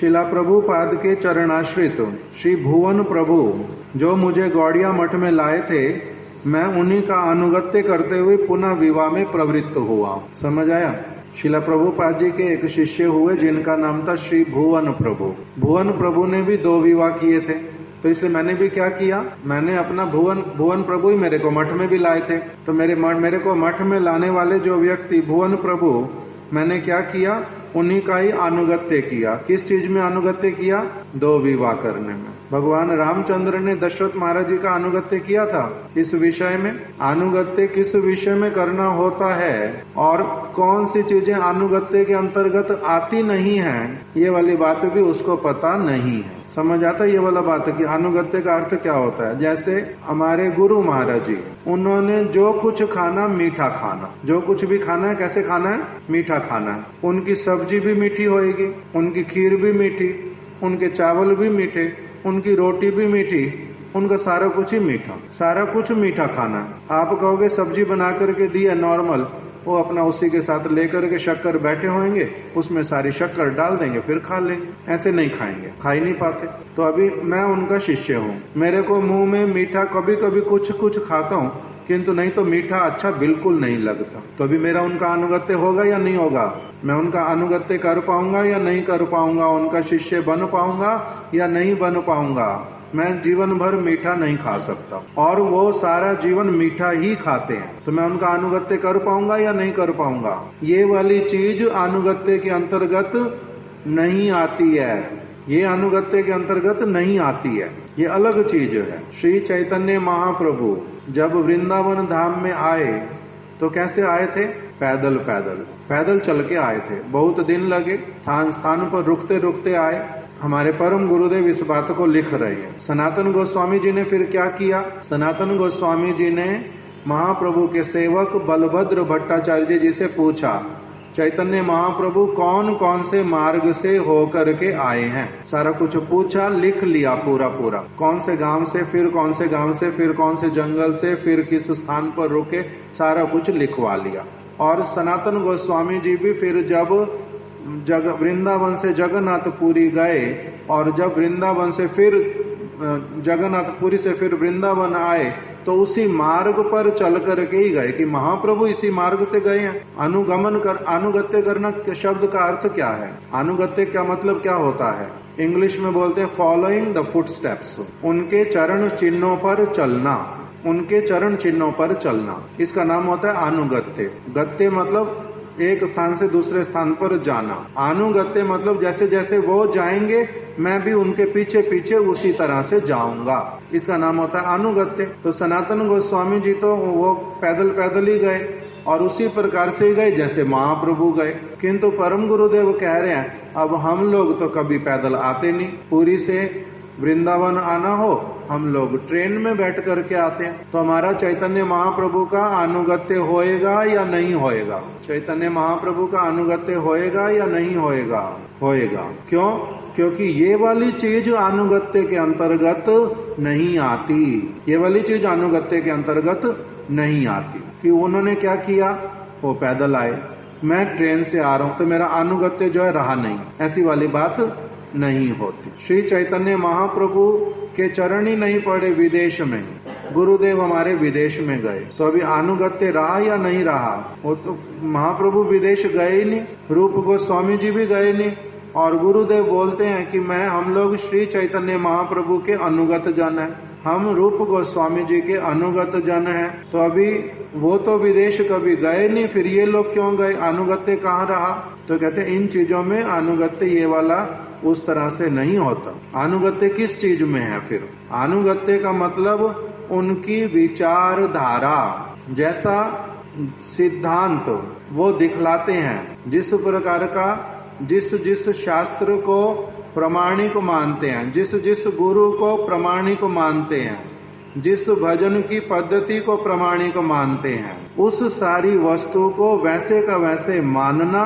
शिला प्रभुपाद के चरणाश्रित श्री भुवन प्रभु जो मुझे गौड़िया मठ में लाए थे, मैं उन्हीं का अनुगत्य करते हुए पुनः विवाह में प्रवृत्त हुआ। समझ आया? शिला प्रभुपाद जी के एक शिष्य हुए जिनका नाम था श्री भुवन प्रभु। भुवन प्रभु ने भी 2 विवाह किए थे, तो इसलिए मैंने भी क्या किया, मैंने अपना भुवन प्रभु ही मेरे को मठ में भी लाए थे, तो मेरे को मठ में लाने वाले जो व्यक्ति भुवन प्रभु, मैंने क्या किया, उन्हीं का ही अनुगत्य किया। किस चीज में अनुगत्य किया? 2 विवाह करने में। भगवान रामचंद्र ने दशरथ महाराज जी का अनुगत्य किया था इस विषय में। अनुगत्य किस विषय में करना होता है और कौन सी चीजें अनुगत्य के अंतर्गत आती नहीं है, ये वाली बात भी उसको पता नहीं है। समझ आता ये वाला बात है कि अनुगत्य का अर्थ क्या होता है। जैसे हमारे गुरु महाराज जी, उन्होंने जो कुछ खाना मीठा खाना, जो कुछ भी खाना है कैसे खाना है? मीठा खाना है। उनकी सब्जी भी मीठी होएगी, उनकी खीर भी मीठी, उनके चावल भी मीठे, उनकी रोटी भी मीठी, उनका सारा कुछ ही मीठा, सारा कुछ मीठा खाना है। आप कहोगे सब्जी बना करके दिया नॉर्मल, वो अपना उसी के साथ लेकर के शक्कर बैठे होंगे, उसमें सारी शक्कर डाल देंगे फिर खा लेंगे। ऐसे नहीं खाएंगे, खा ही नहीं पाते। तो अभी मैं उनका शिष्य हूँ, मेरे को मुंह में मीठा कभी कभी कुछ कुछ खाता हूँ, किंतु नहीं तो मीठा अच्छा बिल्कुल नहीं लगता। तो अभी मेरा उनका अनुगत्य होगा या नहीं होगा? मैं उनका अनुगत्य कर पाऊंगा या नहीं कर पाऊंगा? उनका शिष्य बन पाऊंगा या नहीं बन पाऊंगा? मैं जीवन भर मीठा नहीं खा सकता और वो सारा जीवन मीठा ही खाते हैं, तो मैं उनका अनुगत्य कर पाऊंगा या नहीं कर पाऊंगा? ये वाली चीज अनुगत्य के अंतर्गत नहीं आती है, ये अनुगत्य के अंतर्गत नहीं आती है, ये अलग चीज है। श्री चैतन्य महाप्रभु जब वृंदावन धाम में आए तो कैसे आए थे? पैदल पैदल पैदल चल के आए थे। बहुत दिन लगे, स्थान स्थान पर रुकते रुकते आए। हमारे परम गुरुदेव इस बात को लिख रहे हैं। सनातन गोस्वामी जी ने फिर क्या किया? सनातन गोस्वामी जी ने महाप्रभु के सेवक बलभद्र भट्टाचार्य जी से पूछा, चैतन्य महाप्रभु कौन कौन से मार्ग से होकर के आए हैं? सारा कुछ पूछा, लिख लिया पूरा पूरा। कौन से गांव से, फिर कौन से गांव से, फिर कौन से जंगल से, फिर किस स्थान पर रुके, सारा कुछ लिखवा लिया। और सनातन गोस्वामी जी भी फिर जब वृंदावन से जगन्नाथपुरी गए और जब वृंदावन से फिर जगन्नाथपुरी से फिर वृंदावन आए तो उसी मार्ग पर चल करके ही गए कि महाप्रभु इसी मार्ग से गए हैं। अनुगत्य करना शब्द का अर्थ क्या है? अनुगत्य का मतलब क्या होता है? इंग्लिश में बोलते हैं फॉलोइंग द फुटस्टेप्स, उनके चरण चिन्हों पर चलना, उनके चरण चिन्हों पर चलना, इसका नाम होता है अनुगत्य। गत्य मतलब एक स्थान से दूसरे स्थान पर जाना। अनुगत्य मतलब जैसे जैसे वो जाएंगे मैं भी उनके पीछे पीछे उसी तरह से जाऊंगा, इसका नाम होता है अनुगत्य। तो सनातन गोस्वामी जी तो वो पैदल पैदल ही गए और उसी प्रकार से ही गए जैसे महाप्रभु गए। किंतु परम गुरुदेव कह रहे हैं अब हम लोग तो कभी पैदल आते नहीं, पूरी से वृंदावन आना हो हम लोग ट्रेन में बैठ करके आते हैं। तो हमारा चैतन्य महाप्रभु का अनुगत्य होएगा या नहीं होएगा? चैतन्य महाप्रभु का अनुगत्य होएगा या नहीं होएगा? होएगा। क्यों? क्योंकि ये वाली चीज अनुगत्य के अंतर्गत नहीं आती, ये वाली चीज अनुगत्य के अंतर्गत नहीं आती। कि उन्होंने क्या किया? वो पैदल आए, मैं ट्रेन से आ रहा हूं तो मेरा अनुगत्य जो है रहा नहीं, ऐसी वाली बात नहीं होती। श्री चैतन्य महाप्रभु के चरण ही नहीं पड़े विदेश में, गुरुदेव हमारे विदेश में गए, तो अभी अनुगत्य रहा या नहीं रहा? वो तो महाप्रभु विदेश गए ही नहीं, रूप गोस्वामी जी भी गए नहीं, और गुरुदेव बोलते हैं कि हम लोग श्री चैतन्य महाप्रभु के अनुगत जन हैं, हम रूप गोस्वामी जी के अनुगत जन हैं। तो अभी वो तो विदेश कभी गए नहीं, फिर ये लोग क्यों गए? अनुगत्य कहाँ रहा? तो कहते इन चीजों में अनुगत्य ये वाला उस तरह से नहीं होता। अनुगत्य किस चीज में है? फिर अनुगत्य का मतलब उनकी विचारधारा, जैसा सिद्धांत वो दिखलाते हैं, जिस प्रकार का जिस शास्त्र को प्रमाणिक मानते हैं, जिस गुरु को प्रमाणिक मानते हैं, जिस भजन की पद्धति को प्रमाणिक मानते हैं, उस सारी वस्तु को वैसे का वैसे मानना,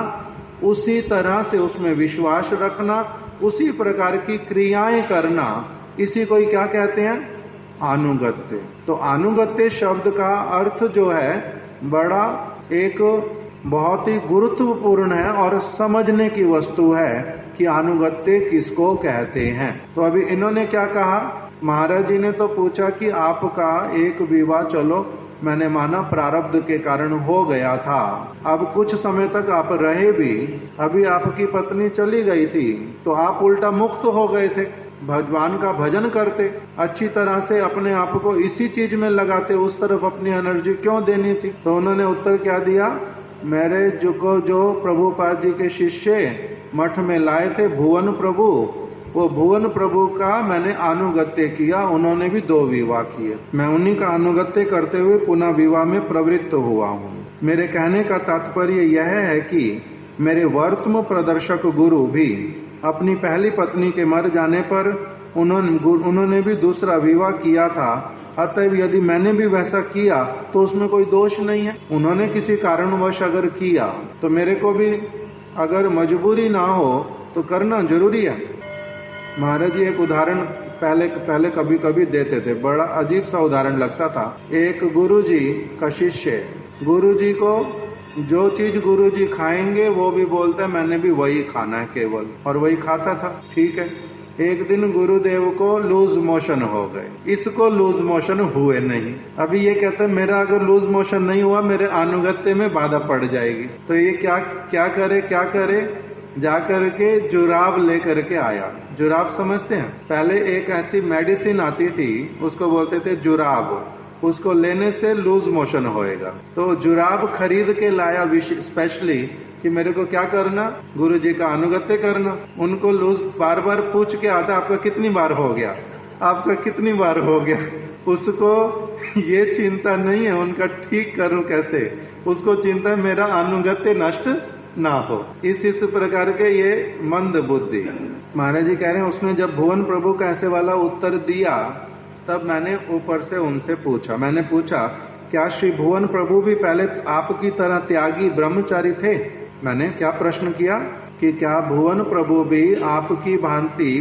उसी तरह से उसमें विश्वास रखना, उसी प्रकार की क्रियाएं करना, इसी को ही क्या कहते हैं? अनुगत्य। तो अनुगत्य शब्द का अर्थ जो है बड़ा एक बहुत ही गुरुत्वपूर्ण है और समझने की वस्तु है कि अनुगत्य किसको कहते हैं। तो अभी इन्होंने क्या कहा? महाराज जी ने तो पूछा कि आपका एक विवाह चलो मैंने माना प्रारब्ध के कारण हो गया था, अब कुछ समय तक आप रहे भी, अभी आपकी पत्नी चली गई थी तो आप उल्टा मुक्त हो गए थे, भगवान का भजन करते, अच्छी तरह से अपने आप को इसी चीज में लगाते, उस तरफ अपनी एनर्जी क्यों देनी थी? तो उन्होंने उत्तर क्या दिया? मेरे जो प्रभुपाद जी के शिष्य मठ में लाए थे भुवन प्रभु, वो भुवन प्रभु का मैंने अनुगत्य किया। उन्होंने भी 2 विवाह किए। मैं उन्हीं का अनुगत्य करते हुए पुनः विवाह में प्रवृत्त हुआ हूँ। मेरे कहने का तात्पर्य यह है कि मेरे वर्तम प्रदर्शक गुरु भी अपनी पहली पत्नी के मर जाने पर उन्होंने भी दूसरा विवाह किया था। अतएव यदि मैंने भी वैसा किया तो उसमें कोई दोष नहीं है। उन्होंने किसी कारणवश अगर किया तो मेरे को भी अगर मजबूरी ना हो तो करना जरूरी है। महाराज जी एक उदाहरण पहले कभी कभी देते थे, बड़ा अजीब सा उदाहरण लगता था। एक गुरुजी का शिष्य, गुरुजी को जो चीज गुरुजी खाएंगे वो भी बोलते हैं मैंने भी वही खाना है केवल, और वही खाता था। ठीक है, एक दिन गुरुदेव को लूज मोशन हो गए, इसको लूज मोशन हुए नहीं। अभी ये कहते हैं मेरा अगर लूज मोशन नहीं हुआ मेरे अनुगत्य में बाधा पड़ जाएगी। तो ये क्या करे, जाकर के जुराब लेकर के आया। जुराब समझते हैं? पहले एक ऐसी मेडिसिन आती थी, उसको बोलते थे जुराब, उसको लेने से लूज मोशन होएगा। तो जुराब खरीद के लाया स्पेशली कि मेरे को क्या करना, गुरु जी का अनुगत्य करना। उनको लूज बार बार पूछ के आता आपका कितनी बार हो गया, आपका कितनी बार हो गया। उसको ये चिंता नहीं है उनका ठीक करूं कैसे, उसको चिंता है मेरा अनुगत्य नष्ट ना हो। इस प्रकार के ये मंद बुद्धि। महाराज जी कह रहे हैं उसने जब भुवन प्रभु का ऐसे वाला उत्तर दिया तब मैंने ऊपर से उनसे पूछा, मैंने पूछा क्या श्री भुवन प्रभु भी पहले आपकी तरह त्यागी ब्रह्मचारी थे? मैंने क्या प्रश्न किया कि क्या भुवन प्रभु भी आपकी भांति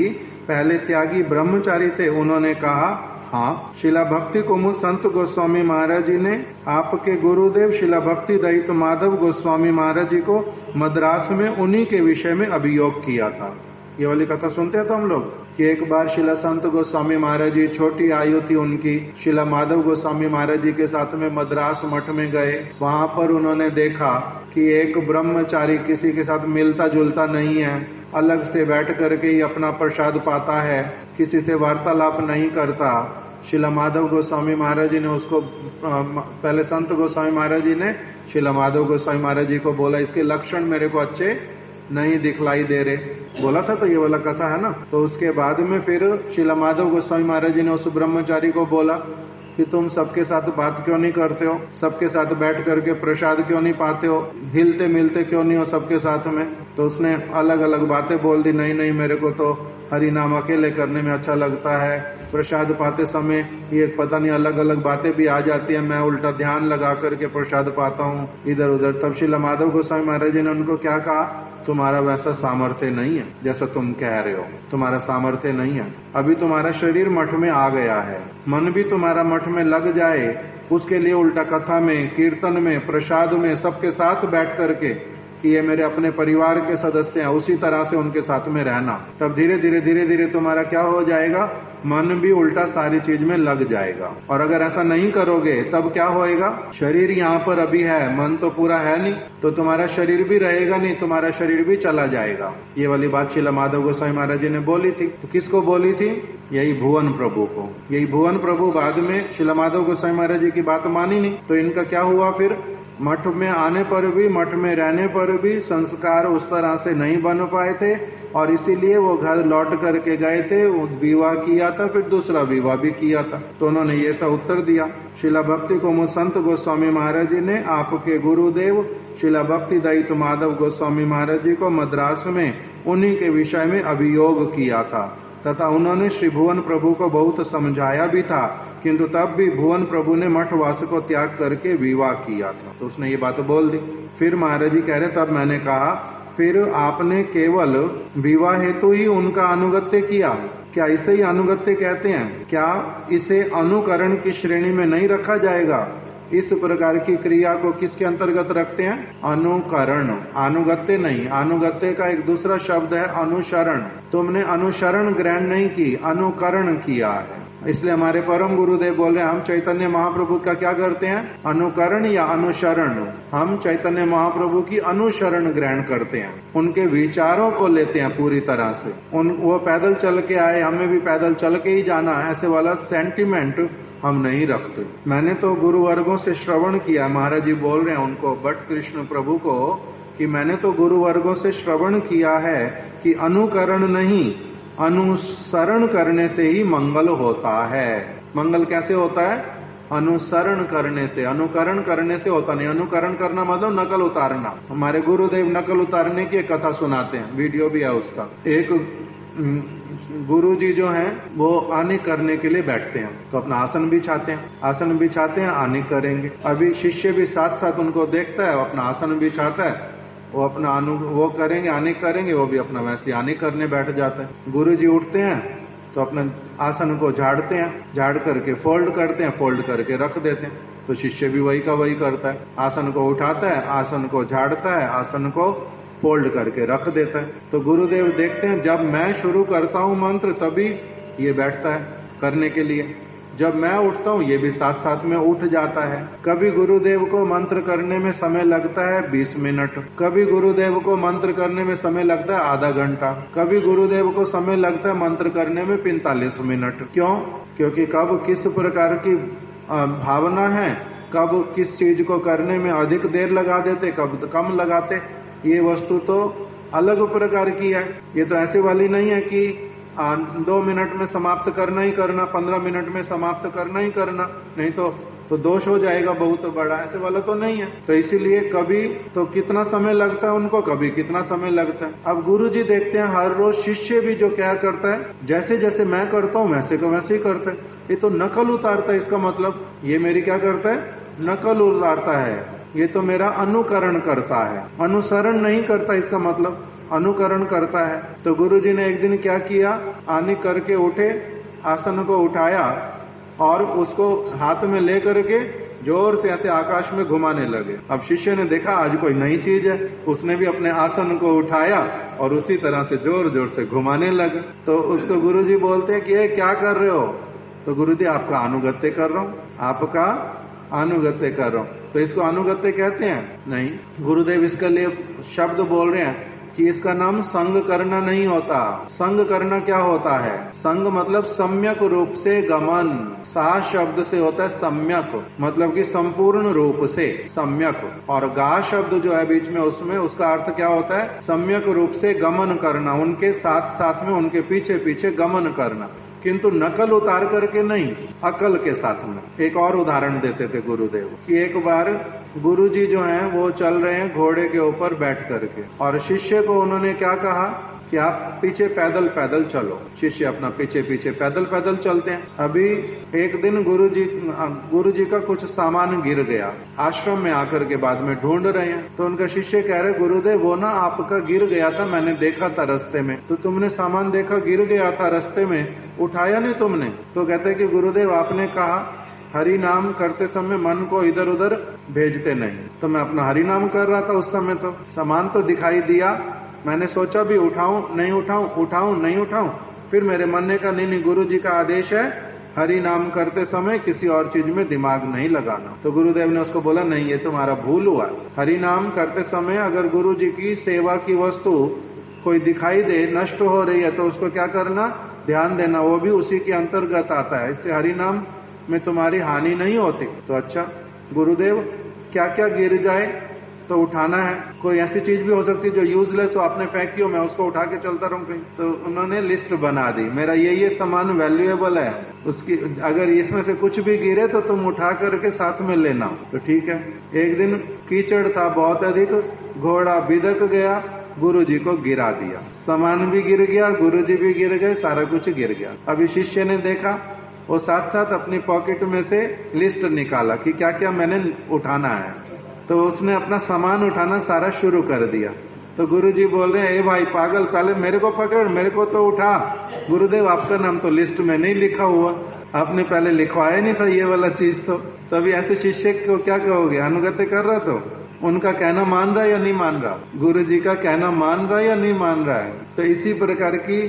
पहले त्यागी ब्रह्मचारी थे? उन्होंने कहा हाँ। शिला भक्ति कुमुद संत गोस्वामी महाराज जी ने आपके गुरुदेव शिला भक्ति दयित माधव गोस्वामी महाराज जी को मद्रास में उन्हीं के विषय में अभियोग किया था। ये वाली कथा सुनते हैं तो हम लोग कि एक बार शिला संत गोस्वामी महाराज जी, छोटी आयु थी उनकी, शिला माधव गोस्वामी महाराज जी के साथ में मद्रास मठ में गए। वहां पर उन्होंने देखा कि एक ब्रह्मचारी किसी के साथ मिलता जुलता नहीं है, अलग से बैठ करके ही अपना प्रसाद पाता है, किसी से वार्तालाप नहीं करता। शिला माधव गोस्वामी महाराज जी ने उसको पहले संत गोस्वामी महाराज जी ने शिला माधव गोस्वामी महाराज जी को बोला इसके लक्षण मेरे को अच्छे नहीं दिखलाई दे रहे, बोला था तो ये वाला कथा है ना। तो उसके बाद में फिर शिला माधव गोस्वामी महाराज जी ने उस ब्रह्मचारी को बोला कि तुम सबके साथ बात क्यों नहीं करते हो, सबके साथ बैठ करके प्रसाद क्यों नहीं पाते हो, हिलते मिलते क्यों नहीं हो सबके साथ में। तो उसने अलग अलग बातें बोल दी, नहीं मेरे को तो हरि नाम अकेले करने में अच्छा लगता है, प्रसाद पाते समय ये पता नहीं अलग अलग बातें भी आ जाती है, मैं उल्टा ध्यान लगा करके प्रसाद पाता हूँ इधर उधर। तब शिला माधव गोस्वामी महाराज जी ने उनको क्या कहा, तुम्हारा वैसा सामर्थ्य नहीं है जैसा तुम कह रहे हो, तुम्हारा सामर्थ्य नहीं है। अभी तुम्हारा शरीर मठ में आ गया है, मन भी तुम्हारा मठ में लग जाए, उसके लिए उल्टा कथा में, कीर्तन में, प्रसाद में सबके साथ बैठ करके कि ये मेरे अपने परिवार के सदस्य हैं, उसी तरह से उनके साथ में रहना। तब धीरे धीरे तुम्हारा क्या हो जाएगा, मन भी उल्टा सारी चीज में लग जाएगा। और अगर ऐसा नहीं करोगे तब क्या होएगा, शरीर यहाँ पर अभी है, मन तो पूरा है नहीं, तो तुम्हारा शरीर भी रहेगा नहीं, तुम्हारा शरीर भी चला जाएगा। ये वाली बात शिला माधव गोस्वामी महाराज जी ने बोली थी। तो किसको बोली थी, यही भुवन प्रभु को। यही भुवन प्रभु बाद में शिला माधव गोस्वामी महाराज जी की बात मानी नहीं, तो इनका क्या हुआ, फिर मठ में आने पर भी, मठ में रहने पर भी संस्कार उस तरह से नहीं बन पाए थे, और इसीलिए वो घर लौट करके गए थे, विवाह किया था, फिर दूसरा विवाह भी किया था। तो उन्होंने ये सब उत्तर दिया। शिला भक्ति कुमुद संत गोस्वामी महाराज जी ने आपके गुरुदेव शिला भक्ति दयित माधव गोस्वामी महाराज जी को मद्रास में उन्हीं के विषय में अभियोग किया था, तथा उन्होंने श्री भुवन प्रभु को बहुत समझाया भी था, किंतु तब भी भुवन प्रभु ने मठवास को त्याग करके विवाह किया था। तो उसने ये बात बोल दी। फिर महाराज जी कह रहे, तब मैंने कहा फिर आपने केवल विवाह हेतु ही उनका अनुगत्य किया, क्या इसे ही अनुगत्य कहते हैं? क्या इसे अनुकरण की श्रेणी में नहीं रखा जाएगा? इस प्रकार की क्रिया को किसके अंतर्गत रखते हैं, अनुकरण, अनुगत्य नहीं। अनुगत्य का एक दूसरा शब्द है अनुसरण। तुमने अनुसरण ग्रहण नहीं की, अनुकरण किया है। इसलिए हमारे परम गुरुदेव बोल रहे हैं हम चैतन्य महाप्रभु का क्या करते हैं, अनुकरण या अनुसरण। हम चैतन्य महाप्रभु की अनुसरण ग्रहण करते हैं, उनके विचारों को लेते हैं पूरी तरह से। वो पैदल चल के आए, हमें भी पैदल चल के ही जाना, ऐसे वाला सेंटिमेंट हम नहीं रखते। मैंने तो गुरुवर्गों से श्रवण किया, महाराज जी बोल रहे हैं उनको, बट कृष्ण प्रभु को, कि मैंने तो गुरुवर्गों से श्रवण किया है कि अनुकरण नहीं अनुसरण करने से ही मंगल होता है। मंगल कैसे होता है? अनुसरण करने से, अनुकरण करने से होता नहीं। अनुकरण करना मतलब नकल उतारना। हमारे गुरुदेव नकल उतारने की एक कथा सुनाते हैं, वीडियो भी है उसका। एक गुरुजी जो हैं वो आने करने के लिए बैठते हैं, तो अपना आसन बिछाते हैं, आसन बिछाते हैं, आने करेंगे। अभी शिष्य भी साथ साथ उनको देखता है, अपना आसन बिछाता है, वो अपना वो करेंगे, आने करेंगे, वो भी अपना वैसे आने करने बैठ जाता है। गुरुजी उठते हैं तो अपना आसन को झाड़ते हैं, झाड़ करके फोल्ड करते हैं, फोल्ड करके रख देते हैं। तो शिष्य भी वही का वही करता है, आसन को उठाता है, आसन को झाड़ता है, आसन को फोल्ड करके रख देता है। तो गुरुदेव देखते हैं जब मैं शुरू करता हूं मंत्र तभी ये बैठता है करने के लिए, जब मैं उठता हूं ये भी साथ साथ में उठ जाता है। कभी गुरुदेव को मंत्र करने में समय लगता है 20 मिनट, कभी गुरुदेव को मंत्र करने में समय लगता है आधा घंटा, कभी गुरुदेव को समय लगता है मंत्र करने में 45 मिनट। क्यों? क्योंकि कब किस प्रकार की भावना है, कब किस चीज को करने में अधिक देर लगा देते, कब कम लगाते, ये वस्तु तो अलग प्रकार की है। ये तो ऐसी वाली नहीं है कि 2 मिनट में समाप्त करना ही करना, 15 मिनट में समाप्त करना ही करना, नहीं तो दोष हो जाएगा बहुत बड़ा, ऐसे वाला तो नहीं है। तो इसीलिए कभी तो कितना समय लगता है उनको, कभी कितना समय लगता है। अब गुरुजी देखते हैं हर रोज शिष्य भी जो क्या करता है, जैसे जैसे मैं करता हूं वैसे को वैसे ही करता है। ये तो नकल उतारता है, इसका मतलब ये मेरी क्या करता है, नकल उतारता है। ये तो मेरा अनुकरण करता है, अनुसरण नहीं करता, इसका मतलब अनुकरण करता है। तो गुरुजी ने एक दिन क्या किया, आने करके उठे, आसन को उठाया और उसको हाथ में ले करके जोर से ऐसे आकाश में घुमाने लगे। अब शिष्य ने देखा आज कोई नई चीज है, उसने भी अपने आसन को उठाया और उसी तरह से जोर जोर से घुमाने लगे। तो उसको गुरुजी बोलते हैं कि ये क्या कर रहे हो? तो गुरुजी आपका अनुगत्य कर रहा हूं, आपका अनुगत्य कर रहा हूं। तो इसको अनुगत्य कहते हैं? नहीं, गुरुदेव इसके लिए शब्द बोल रहे हैं कि इसका नाम संग करना नहीं होता। संग करना क्या होता है? संग मतलब सम्यक रूप से गमन। सा शब्द से होता है सम्यक, मतलब कि संपूर्ण रूप से सम्यक, और गा शब्द जो है बीच में उसमें उसका अर्थ क्या होता है? सम्यक रूप से गमन करना, उनके साथ साथ में, उनके पीछे पीछे गमन करना, किंतु नकल उतार करके नहीं, अकल के साथ में। एक और उदाहरण देते थे गुरुदेव कि एक बार गुरुजी जो हैं वो चल रहे हैं घोड़े के ऊपर बैठ करके, और शिष्य को उन्होंने क्या कहा कि आप पीछे पैदल पैदल चलो। शिष्य अपना पीछे पीछे पैदल पैदल चलते हैं। अभी एक दिन गुरुजी का कुछ सामान गिर गया, आश्रम में आकर के बाद में ढूंढ रहे हैं। तो उनका शिष्य कह रहे, गुरुदेव वो ना आपका गिर गया था, मैंने देखा था रास्ते में। तो तुमने सामान देखा गिर गया था रास्ते में, उठाया नहीं तुमने? तो कहते कि गुरुदेव आपने कहा हरि नाम करते समय मन को इधर उधर भेजते नहीं, तो मैं अपना हरि नाम कर रहा था उस समय। तो सामान तो दिखाई दिया, मैंने सोचा भी उठाऊं नहीं उठाऊं, उठाऊं नहीं उठाऊं, फिर मेरे मन ने कहा नहीं, गुरुजी का आदेश है हरि नाम करते समय किसी और चीज में दिमाग नहीं लगाना। तो गुरुदेव ने उसको बोला नहीं, ये तुम्हारा भूल हुआ। हरि नाम करते समय अगर गुरुजी की सेवा की वस्तु कोई दिखाई दे, नष्ट हो रही है, तो उसको क्या करना, ध्यान देना, वो भी उसी के अंतर्गत आता है। इससे हरि नाम में तुम्हारी हानि नहीं होती। तो अच्छा गुरुदेव क्या क्या गिर जाए तो उठाना है? कोई ऐसी चीज भी हो सकती है जो यूजलेस हो, आपने फेंकी हो, मैं उसको उठा के चलता रहूं कहीं? तो उन्होंने लिस्ट बना दी, मेरा ये सामान वैल्यूएबल है, उसकी अगर इसमें से कुछ भी गिरे तो तुम उठा करके साथ में लेना। तो ठीक है। एक दिन कीचड़ था बहुत अधिक, घोड़ा बिदक गया, गुरुजी को गिरा दिया, सामान भी गिर गया, गुरुजी भी गिर गए, सारा कुछ गिर गया। अभी शिष्य ने देखा, वो साथ साथ अपनी पॉकेट में से लिस्ट निकाला कि क्या क्या मैंने उठाना है। तो उसने अपना सामान उठाना सारा शुरू कर दिया। तो गुरुजी बोल रहे हैं, ए भाई पागल, पहले मेरे को पकड़, मेरे को तो उठा। गुरुदेव आपका नाम तो लिस्ट में नहीं लिखा हुआ, आपने पहले लिखवाया नहीं था ये वाला चीज। तो अभी ऐसे शिष्य को क्या कहोगे? अनुगत्य कर रहा, तो उनका कहना मान रहा है या नहीं मान रहा? गुरुजी का कहना मान रहा है या नहीं मान रहा है? तो इसी प्रकार की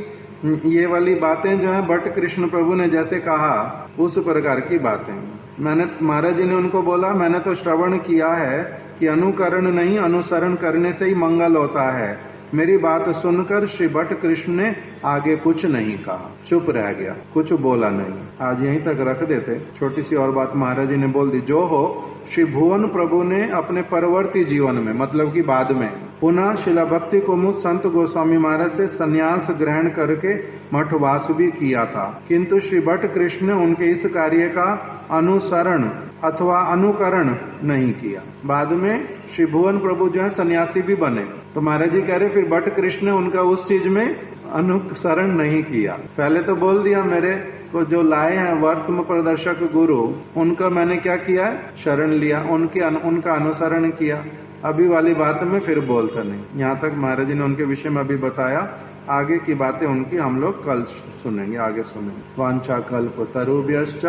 ये वाली बातें जो है भट्ट कृष्ण प्रभु ने जैसे कहा, उस प्रकार की बातें महाराज जी ने उनको बोला, मैंने तो श्रवण किया है कि अनुकरण नहीं अनुसरण करने से ही मंगल होता है। मेरी बात सुनकर श्री भट्ट कृष्ण ने आगे कुछ नहीं कहा, चुप रह गया, कुछ बोला नहीं। आज यहीं तक रख देते। छोटी सी और बात महाराज जी ने बोल दी। जो हो, श्री भुवन प्रभु ने अपने परवर्ती जीवन में, मतलब कि बाद में, पुनः शिला भक्ति कुमुद संत गोस्वामी महाराज से संन्यास ग्रहण करके मठवास भी किया था, किंतु श्री भट्ट कृष्ण ने उनके इस कार्य का अनुसरण अथवा अनुकरण नहीं किया। बाद में श्री भुवन प्रभु जो है सन्यासी भी बने, तो महाराज जी कह रहे फिर भट्ट कृष्ण ने उनका उस चीज में अनुसरण नहीं किया। पहले तो बोल दिया मेरे को जो लाए हैं वर्तम प्रदर्शक गुरु, उनका मैंने क्या किया, शरण लिया, उनका अनुसरण किया। अभी वाली बात में फिर बोलता नहीं। यहाँ तक महाराज जी ने उनके विषय में अभी बताया। आगे की बातें उनकी हम लोग कल सुनेंगे, आगे सुनेंगे। वांछा कल्प तरुभ्यश्च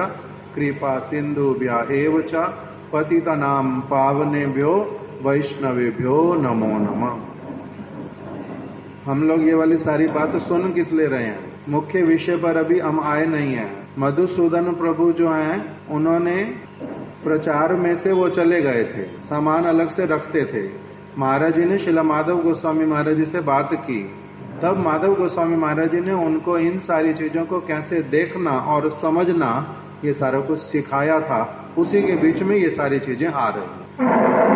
कृपा सिंधुभ्य एव च पतितानां पावनेभ्यो वैष्णवेभ्यो नमो नमः। हम लोग ये वाली सारी बात सुन किस ले रहे हैं, मुख्य विषय पर अभी हम आए नहीं हैं। मधुसूदन प्रभु जो हैं उन्होंने प्रचार में से वो चले गए थे, सामान अलग से रखते थे। महाराज जी ने शिला माधव गोस्वामी महाराज जी से बात की, तब माधव गोस्वामी महाराज जी ने उनको इन सारी चीजों को कैसे देखना और समझना ये सारा कुछ सिखाया था। उसी के बीच में ये सारी चीजें आ रही हैं।